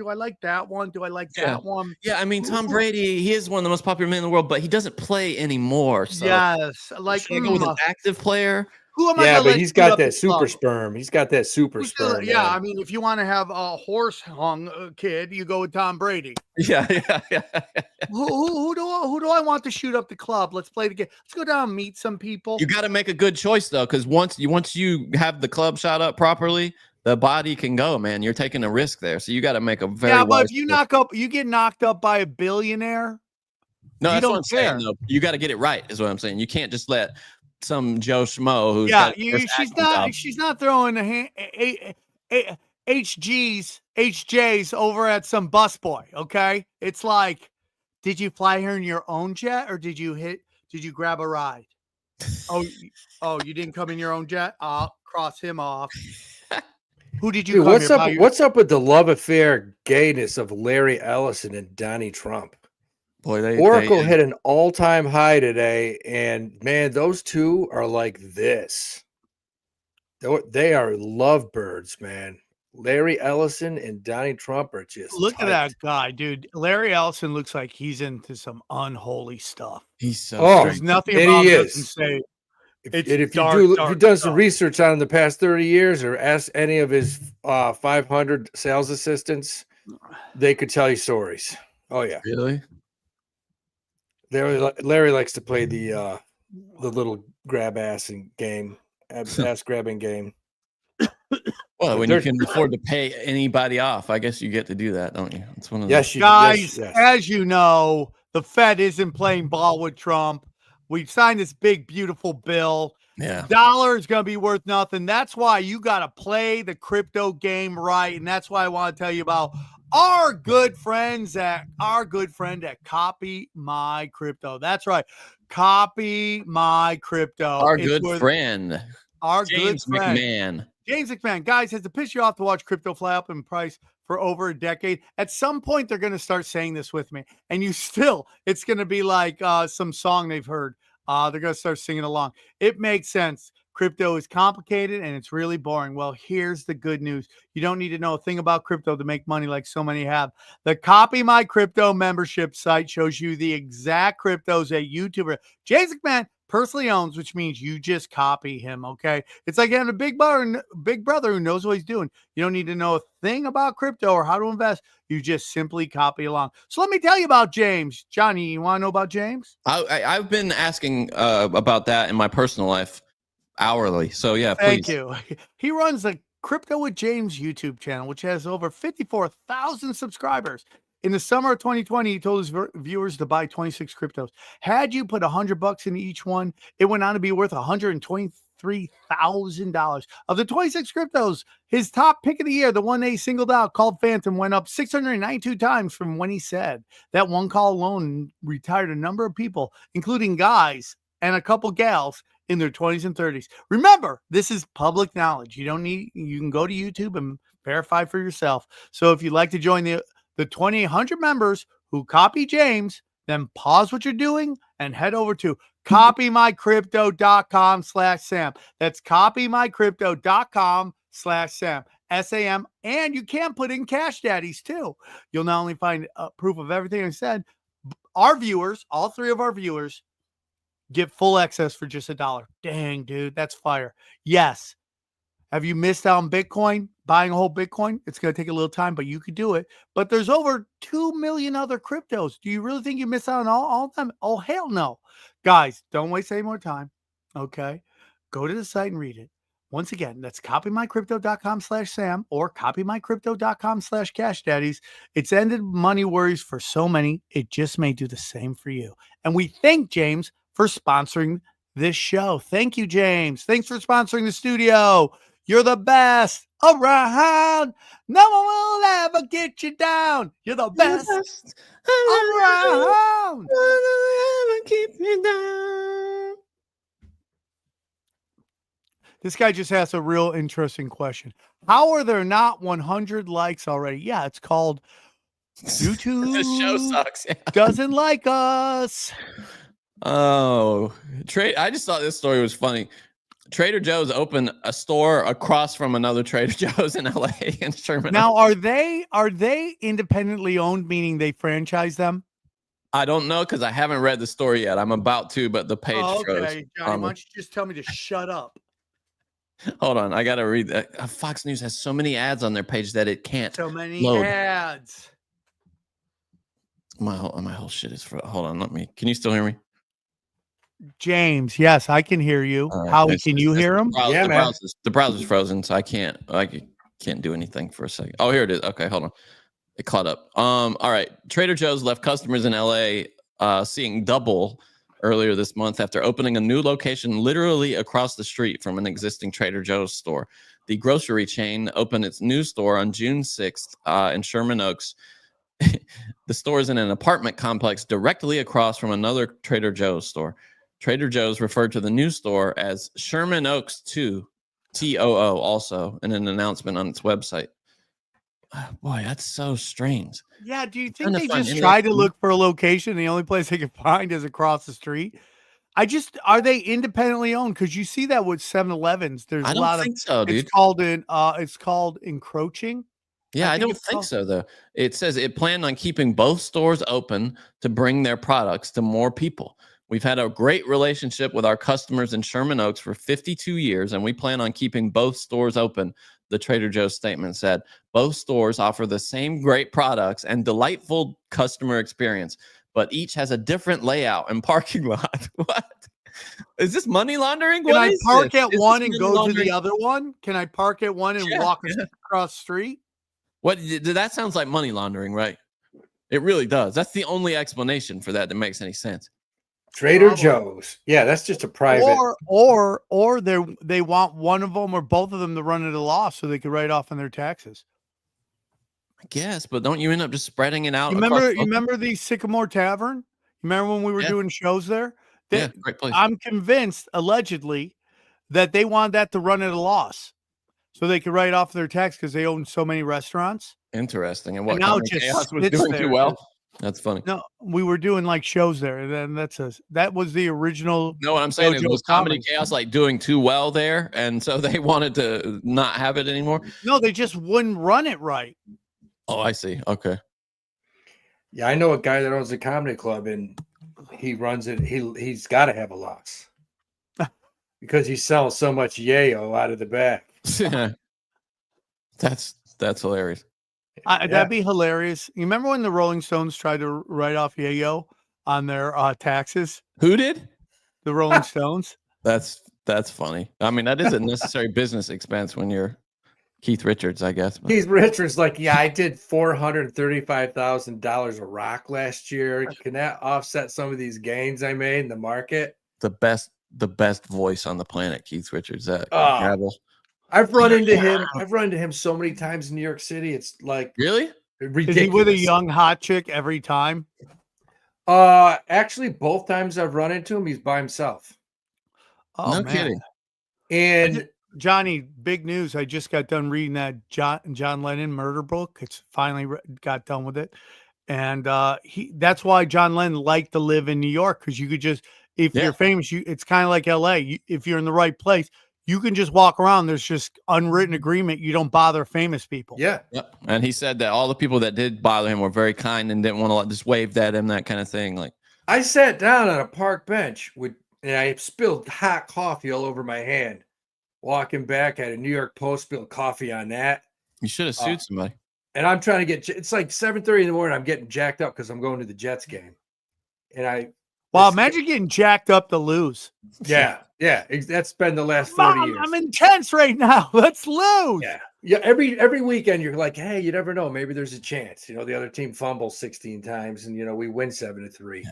I like that one? Do I like that one? Yeah, I mean, Tom Brady, he is one of the most popular men in the world, but he doesn't play anymore. So yes. Like, should I go with an active player? Who am I? Yeah, but he's got that super sperm. He's got that super sperm. Yeah, I mean, if you want to have a horse hung kid, you go with Tom Brady. Yeah. Who do I want to shoot up the club? Let's play the game. Let's go down and meet some people. You got to make a good choice though, because once you have the club shot up properly, the body can go, man. You're taking a risk there, so you got to make a very but if you get knocked up by a billionaire. No, that's what I'm saying. Though. You got to get it right, is what I'm saying. You can't just let some Joe Schmo who's she's not throwing HJs over at some busboy. Okay, it's like, did you fly her in your own jet or did you grab a ride? Oh, you didn't come in your own jet. I'll cross him off. Who did you? What's up with the love affair gayness of Larry Ellison and Donnie Trump? Boy, Oracle hit an all-time high today, and man, those two are like this. They are lovebirds, man. Larry Ellison and Donnie Trump are just look at that guy, dude. Larry Ellison looks like he's into some unholy stuff. He's so there's nothing about him to say. If you've done some research on him the past 30 years, or ask any of his 500 sales assistants, they could tell you stories. Oh yeah, really. Larry likes to play the little grab ass grabbing game. Well, when you can afford to pay anybody off, I guess you get to do that, don't you? It's one of Yes, the Guys, yes. as you know, the Fed isn't playing ball with Trump. We've signed this big, beautiful bill. Yeah. Dollar is going to be worth nothing. That's why you got to play the crypto game right. And that's why I want to tell you about our good friend at Copy My Crypto. That's right. Copy My Crypto. Our good friend. James McMahon. James McMahon. Guys, has it pissed you off to watch crypto fly up in price for over a decade? At some point, they're going to start saying this with me. And it's going to be like some song they've heard. They're going to start singing along. It makes sense. Crypto is complicated and it's really boring. Well, here's the good news. You don't need to know a thing about crypto to make money like so many have. The Copy My Crypto membership site shows you the exact cryptos a YouTuber, James McMahon, personally owns, which means you just copy him, okay? It's like having a big brother who knows what he's doing. You don't need to know a thing about crypto or how to invest. You just simply copy along. So let me tell you about James. Johnny, you want to know about James? I've been asking about that in my personal life hourly. So yeah, please. Thank you. He runs the Crypto with James YouTube channel, which has over 54,000 subscribers. In the summer of 2020, he told his viewers to buy 26 cryptos. Had you put $100 into each one, it went on to be worth $123,000. Of the 26 cryptos, his top pick of the year, the one they singled out, called Phantom, went up 692 times from when he said. That one call alone retired a number of people, including guys and a couple gals in their 20s and 30s. Remember, this is public knowledge. You can go to YouTube and verify for yourself. So if you'd like to join the 2,800 members who copy James, then pause what you're doing and head over to copymycrypto.com/Sam. That's copymycrypto.com/Sam. SAM. And you can put in Cash Daddies too. You'll not only find proof of everything I said, our viewers, all three of our viewers, get full access for just $1. Dang, dude, that's fire. Yes. Have you missed out on Bitcoin? Buying a whole Bitcoin? It's going to take a little time, but you could do it. But there's over 2 million other cryptos. Do you really think you miss out on all of them? Oh, hell no. Guys, don't waste any more time. Okay. Go to the site and read it. Once again, that's copymycrypto.com/Sam or copymycrypto.com/Cash Daddies. It's ended money worries for so many. It just may do the same for you. And we thank James for sponsoring this show. Thank you, James. Thanks for sponsoring the studio. You're the best around. No one will ever get you down. You're the best around. No one will ever keep you down. This guy just asked a real interesting question. How are there not 100 likes already? Yeah, it's called YouTube. The show sucks. Yeah. Doesn't like us. Oh, I just thought this story was funny. Trader Joe's opened a store across from another Trader Joe's in LA in Sherman. Now, are they independently owned, meaning they franchise them? I don't know because I haven't read the story yet. I'm about to, but the page froze. Okay, Johnny, why don't you just tell me to shut up? Hold on, I gotta read that. Fox News has so many ads on their page that it can't. So many load. ads. My whole shit is frozen. Hold on, can you still hear me? James, yes, I can hear you. Howie, can you hear him? Yeah, man. The browser's frozen, so I can't do anything for a second. Oh, here it is. Okay, hold on. It caught up. All right. Trader Joe's left customers in LA seeing double earlier this month after opening a new location literally across the street from an existing Trader Joe's store. The grocery chain opened its new store on June 6th in Sherman Oaks. The store is in an apartment complex directly across from another Trader Joe's store. Trader Joe's referred to the new store as Sherman Oaks 2, TOO, also in an announcement on its website. Boy, that's so strange. Yeah, do you think they just tried to look for a location? The only place they could find is across the street. Are they independently owned? Because you see that with 7-Elevens. There's I a lot don't think of so, dude. It's called encroaching. Yeah, I don't think so, though. It says it planned on keeping both stores open to bring their products to more people. We've had a great relationship with our customers in Sherman Oaks for 52 years, and we plan on keeping both stores open, the Trader Joe's statement said. Both stores offer the same great products and delightful customer experience, but each has a different layout and parking lot. What? Is this money laundering? Can I park at Is one this and money go to laundering? the other one? Can I park at one and walk across the street? What? That sounds like money laundering, right? It really does. That's the only explanation for that makes any sense. Trader Probably. Joe's. Yeah, that's just a private. Or they want one of them or both of them to run at a loss so they could write off on their taxes. I guess, but don't you end up just spreading it out? You remember the Sycamore Tavern? You remember when we were doing shows there? Great place. I'm convinced, allegedly, that they want that to run at a loss so they could write off their tax because they own so many restaurants. Interesting. And what now Comedy Chaos was doing too well? That's funny. No, we were doing like shows there. And then that was the original. No, what I'm saying is, was Comedy Comedy. Chaos like doing too well there, and so they wanted to not have it anymore? No, they just wouldn't run it right. Oh, I see. Okay. Yeah, I know a guy that owns a comedy club, and he runs it. He's got to have a loss because he sells so much yayo out of the back. That's hilarious. That'd be hilarious. You remember when the Rolling Stones tried to write off yayo on their taxes? Who did? The Rolling Stones. That's funny. I mean, that is a necessary business expense when you're Keith Richards, I guess. Keith Richards, like, yeah, I did $435,000 of rock last year. Can that offset some of these gains I made in the market? The best voice on the planet, Keith Richards. I've run into him. I've run into him so many times in New York City. It's like really ridiculous. Is he with a young hot chick every time? Actually, both times I've run into him, he's by himself. Oh, no man. kidding. And Johnny, big news. I just got done reading that John Lennon murder book. It's finally got done with it. And that's why John Lennon liked to live in New York, because you could just, if you're famous, it's kind of like LA. If you're in the right place, you can just walk around. There's just unwritten agreement. You don't bother famous people. Yeah. Yep. And he said that all the people that did bother him were very kind and didn't want to just wave at him, that kind of thing. Like, I sat down on a park bench and I spilled hot coffee all over my hand. Walking back, I had a New York Post spilled coffee on that. you should have sued somebody. And I'm trying to get, it's like 7:30 in the morning. I'm getting jacked up because I'm going to the Jets game. And imagine getting jacked up to lose. Yeah. That's been the last 40 years. I'm intense right now. Let's lose. Yeah. Every weekend you're like, hey, you never know. Maybe there's a chance. You know, the other team fumbles 16 times and, we win 7-3. Yeah.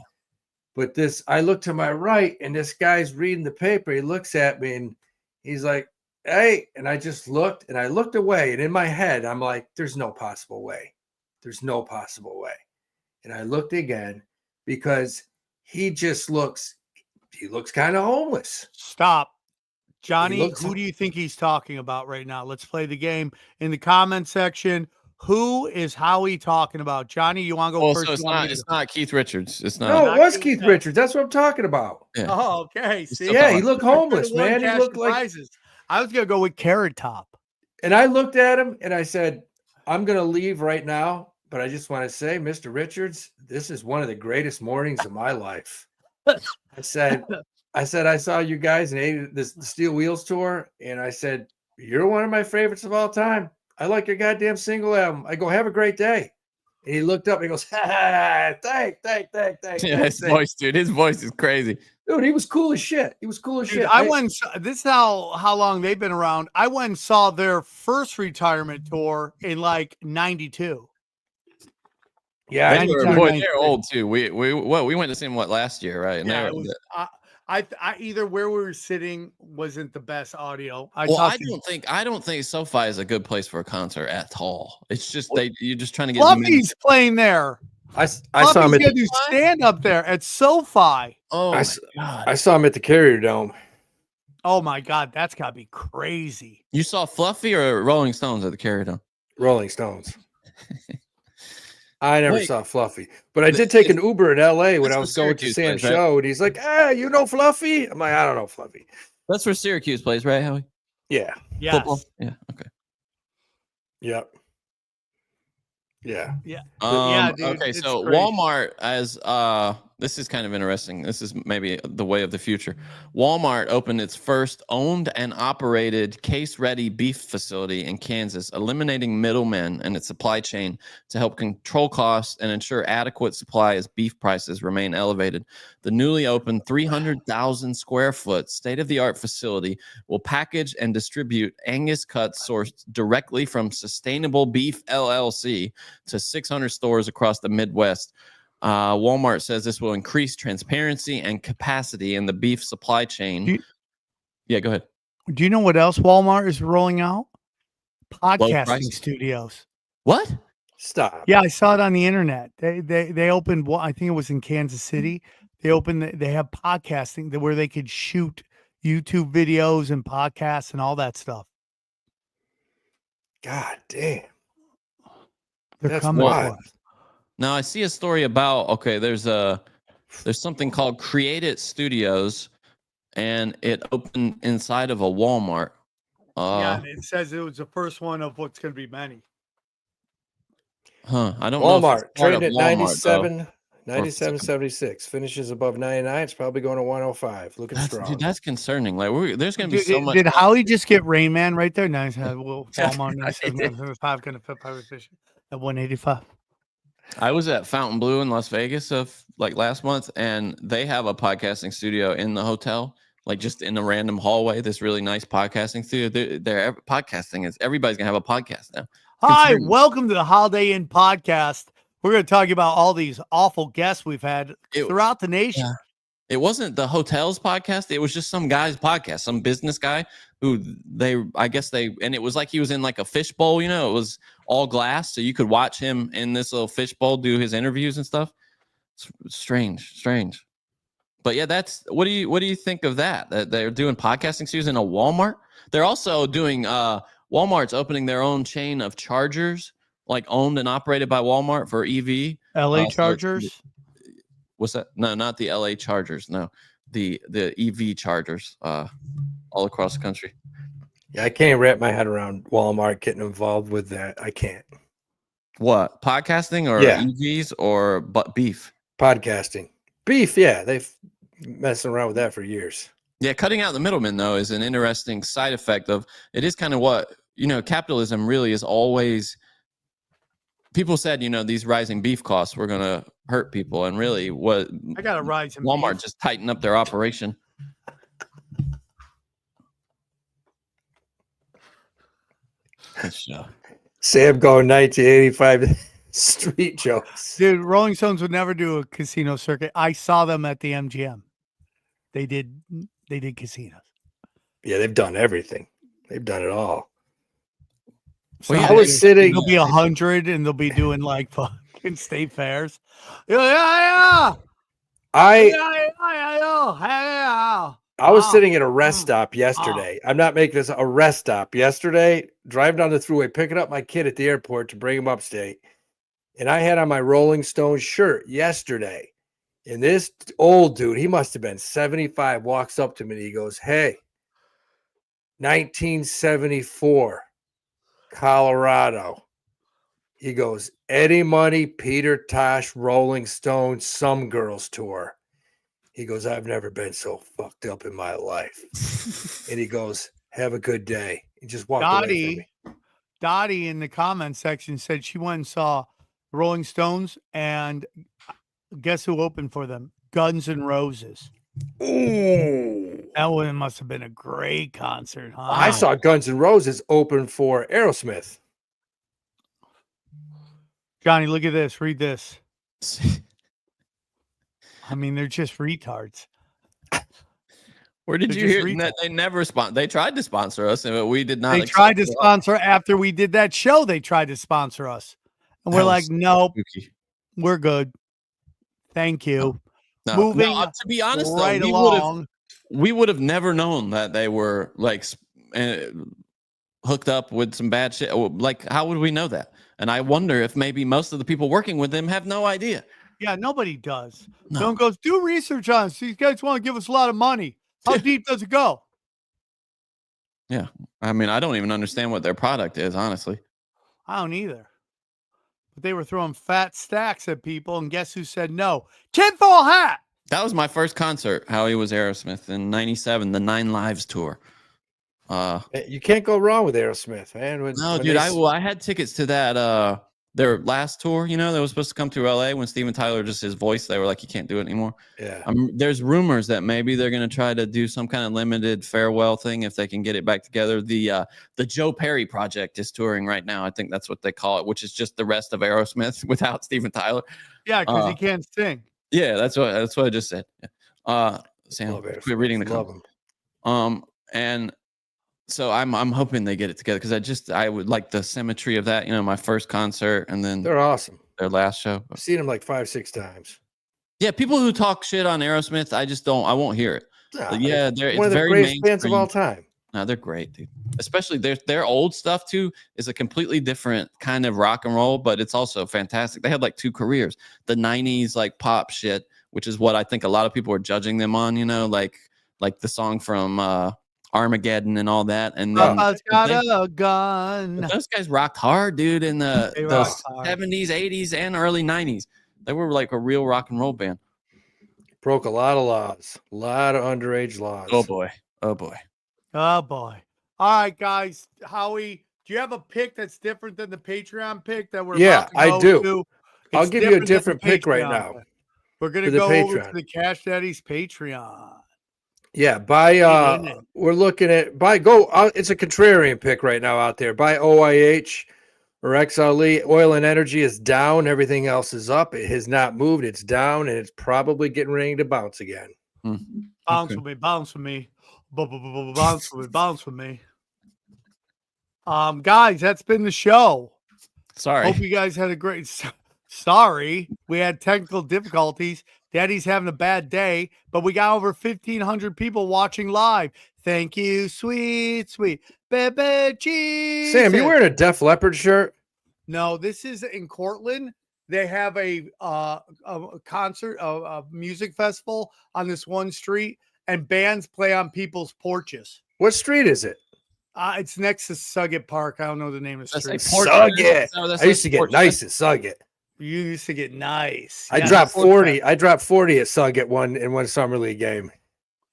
But I look to my right and this guy's reading the paper. He looks at me and he's like, hey, and I just looked and I looked away. And in my head, I'm like, there's no possible way. There's no possible way. And I looked again because he looks kind of homeless. Stop. Johnny, who do you think he's talking about right now? Let's play the game in the comment section. Who is Howie talking about? Johnny, you want to go first? So it's not Keith Richards. It's not. No, it was Keith Richards. That's what I'm talking about. Yeah. Oh, okay. See, yeah, he looked homeless, man. He looked like prizes. I was gonna go with Carrot Top. And I looked at him and I said, I'm gonna leave right now, but I just want to say, Mr. Richards, this is one of the greatest mornings of my life. I said, I saw you guys in the Steel Wheels tour, and I said, you're one of my favorites of all time. I like your goddamn single album. I go, have a great day. And he looked up and he goes, thanks. Yeah, his voice, dude. His voice is crazy. Dude, he was cool as shit. Dude, this is how long they've been around. I went and saw their first retirement tour in like 92. Yeah, they're old too. We went to see them last year, right? And yeah, I either where we were sitting wasn't the best audio. I don't think SoFi is a good place for a concert at all. It's just you're just trying to get Fluffy's playing there. I saw him at the stand up there at SoFi. Oh my God. I saw him at the Carrier Dome. Oh my God, that's gotta be crazy. You saw Fluffy or Rolling Stones at the Carrier Dome? Rolling Stones. I never saw Fluffy, but I did take an Uber in LA when I was going to Sam's show, and he's like, you know Fluffy? I'm like, I don't know Fluffy. That's where Syracuse plays, right, Howie? Yeah. Yes. Football? Yeah. Okay. Yep. Yeah. Yeah. Dude, okay. So great. Walmart has This is kind of interesting. This is maybe the way of the future. Walmart opened its first owned and operated case-ready beef facility in Kansas, eliminating middlemen in its supply chain to help control costs and ensure adequate supply as beef prices remain elevated. The newly opened 300,000 square foot state-of-the-art facility will package and distribute Angus cuts sourced directly from Sustainable Beef LLC to 600 stores across the Midwest. Walmart says this will increase transparency and capacity in the beef supply chain. Yeah, go ahead. Do you know what else Walmart is rolling out? Podcasting studios. What? Stop. Yeah, I saw it on the internet. They opened. I think it was in Kansas City. They opened. They have podcasting where they could shoot YouTube videos and podcasts and all that stuff. God damn. They're coming for us. Now I see a story about there's something called Create It Studios, and it opened inside of a Walmart. Yeah, and it says it was the first one of what's going to be many. I don't know. Walmart trading at 97.76, finishes above 99. It's probably going to 105. Looking strong. Dude, that's concerning. Like there's going to be so much. Did Howie just get Rain Man right there? Nice. Walmart 97.5 going to fit at 185. I was at Fountain Blue in Las Vegas last month, and they have a podcasting studio in the hotel, like just in a random hallway. This really nice podcasting studio. They're podcasting. Everybody's gonna have a podcast now. Hi, welcome to the Holiday Inn podcast. We're going to talk about all these awful guests we've had throughout the nation. Yeah. It wasn't the hotel's podcast. It was just some guy's podcast, some business guy who and it was like he was in like a fishbowl, it was all glass. So you could watch him in this little fishbowl do his interviews and stuff. It's strange. But yeah, what do you think of that? That they're doing podcasting studios in a Walmart? They're also doing, Walmart's opening their own chain of chargers, like owned and operated by Walmart for EV. LA Chargers? What's that? No, not the LA Chargers. No, the EV chargers all across the country. Yeah, I can't wrap my head around Walmart getting involved with that. I can't. What? Podcasting or EVs or beef? Podcasting. Beef, yeah. They've messing around with that for years. Yeah, cutting out the middleman, though, is an interesting side effect of it. Is kind of what, capitalism really is always. People said, these rising beef costs were going to hurt people. And really, what I got a rise in Walmart beef. just tightened up their operation. Sam going 1985 street jokes. Dude, Rolling Stones would never do a casino circuit. I saw them at the MGM. They did casinos. Yeah, they've done everything. They've done it all. So I was sitting. There'll be 100, and they'll be doing like fucking state fairs. Yeah. I was sitting at a rest stop yesterday. I'm not making this a rest stop. Yesterday, driving down the thruway, picking up my kid at the airport to bring him upstate, and I had on my Rolling Stone shirt yesterday. And this old dude, he must have been 75, walks up to me and he goes, "Hey, 1974, Colorado." He goes, "Eddie Money, Peter Tosh, Rolling Stone, Some Girls Tour." He goes, "I've never been so fucked up in my life." And he goes, "Have a good day." He just walked away from me. Dottie in the comment section said she went and saw Rolling Stones, and guess who opened for them? Guns N' Roses. Ooh. That one must have been a great concert, huh? I saw Guns N' Roses open for Aerosmith. Johnny, look at this. Read this. I mean, they're just retards. Where did you hear that? They never They tried to sponsor us, but we did not. They tried to sponsor after we did that show. They tried to sponsor us, and we're like, "Nope, we're good. Thank you." No, Moving. To be honest, right though, along. we would have never known that they were like hooked up with some bad shit. Like, how would we know that? And I wonder if maybe most of the people working with them have no idea. Yeah, nobody does. No. Someone goes, "Do research on us. These guys want to give us a lot of money. How deep does it go?" Yeah. I mean, I don't even understand what their product is, honestly. I don't either. but they were throwing fat stacks at people. And guess who said no? Tinfoil hat. That was my first concert. Howie was Aerosmith in '97, the 9 Lives tour. You can't go wrong with Aerosmith, man. No, dude, I had tickets to that their last tour, you know, that was supposed to come through LA when Steven Tyler, just his voice, they were like, you can't do it anymore. Yeah. There's rumors that maybe they're going to try to do some kind of limited farewell thing if they can get it back together. The Joe Perry project is touring right now. I think that's what they call it, which is just the rest of Aerosmith without Steven Tyler. Yeah, because he can't sing. Yeah, that's what I just said. Sam, we're reading the comments. And so I'm hoping they get it together because I would like the symmetry of that. You know, my first concert and then they're awesome. Their last show. I've seen them like 5-6 times. Yeah, people who talk shit on Aerosmith, I won't hear it. Yeah, they're one of the greatest bands of all time. No, they're great, dude. Especially their old stuff too is a completely different kind of rock and roll, but it's also fantastic. They had like 2 careers. The 90s like pop shit, which is what I think a lot of people are judging them on, you know, like the song from Armageddon and all that. And then Papa's got a gun. Those guys rocked hard, dude, in the 70s, 80s, and early 90s. They were like a real rock and roll band. Broke a lot of laws, a lot of underage laws. Oh boy. Oh boy. Oh boy. All right, guys. Howie, do you have a pick that's different than the Patreon pick that we're about to go I do. to? I'll give you a different pick right now. Pick. We're gonna go over to the Cash Daddies Patreon. Yeah, we're looking at it's a contrarian pick right now out there. Buy OIH or XLE. Oil and energy is down. Everything else is up. It has not moved. It's down, and it's probably getting ready to bounce again. Bounce with me. Bounce with me. Bounce with me. Bounce with me. Guys, that's been the show. Sorry. Hope you guys had a great. Sorry, we had technical difficulties. Daddy's having a bad day, but we got over 1,500 people watching live. Thank you, sweet baby cheese. Sam, you wearing a Def Leppard shirt? No, this is in Cortland. They have a concert, a music festival on this one street, and bands play on people's porches. What street is it? It's next to Suggett Park. I don't know the name of the street. Suggett. I used to get nice at Suggett. You used to get nice. I dropped 40. I dropped 40 at Suggett in one summer league game.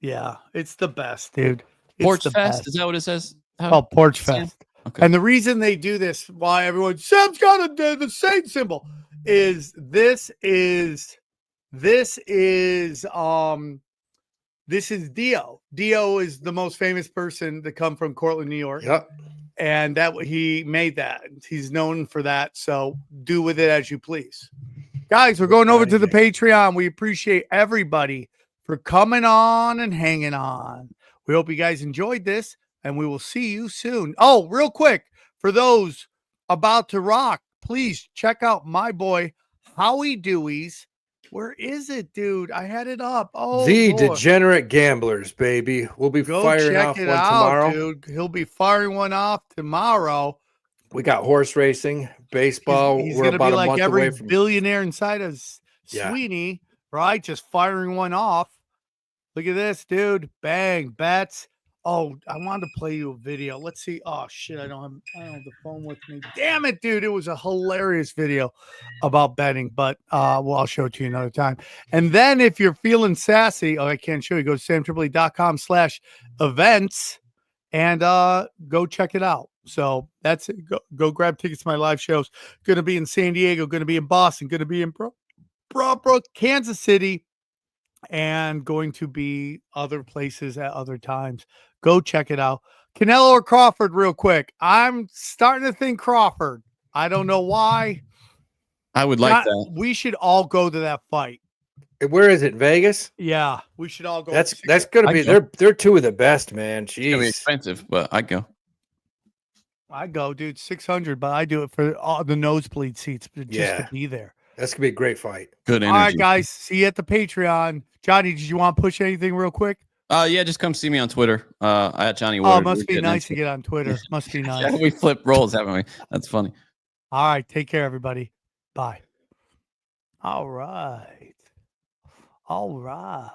Yeah, it's the best, dude. Porch Fest. Is that what it says? Oh, Porch Fest. Okay. And the reason they do this, why everyone Sam's got the same symbol, is this is Dio. Dio is the most famous person to come from Cortland, New York. Yep. And that he made that. He's known for that. So do with it as you please. Guys, we're going over to the Patreon. We appreciate everybody for coming on and hanging on. We hope you guys enjoyed this, and we will see you soon. Oh, real quick, for those about to rock, please check out my boy, Howie Dewey's. Where is it, dude? I had it up. Oh, The Degenerate Gamblers, baby. We'll be firing off one tomorrow. Dude. He'll be firing one off tomorrow. We got horse racing, baseball. He's We're going to about be a like month every away from billionaire inside of Sweeney, right? Just firing one off. Look at this, dude. Bang, bets. Oh, I wanted to play you a video. Let's see. Oh shit, I don't have the phone with me. Damn it, dude. It was a hilarious video about betting, but I'll show it to you another time. And then if you're feeling sassy, I can't show you, go to samtripoli.com/events and go check it out. So that's it. Go grab tickets to my live shows. Gonna be in San Diego, gonna be in Boston, gonna be in Broadbrook, Kansas City, and going to be other places at other times. Go check it out. Canelo or Crawford, real quick. I'm starting to think Crawford. I don't know why. I would like that. We should all go to that fight. Where is it? Vegas? Yeah, we should all go. That's gonna be. They're two of the best, man. Jeez. It's gonna be expensive, but I go. I go, dude. 600, but I do it for all the nosebleed seats just to be there. That's gonna be a great fight. Good energy. All right, guys. See you at the Patreon. Johnny, did you want to push anything real quick? Yeah, just come see me on Twitter. At Johnny Woodard. Oh, it must be nice to get on Twitter. Must be nice. Yeah, we flip roles, haven't we? That's funny. All right. Take care, everybody. Bye. All right. Goodbye.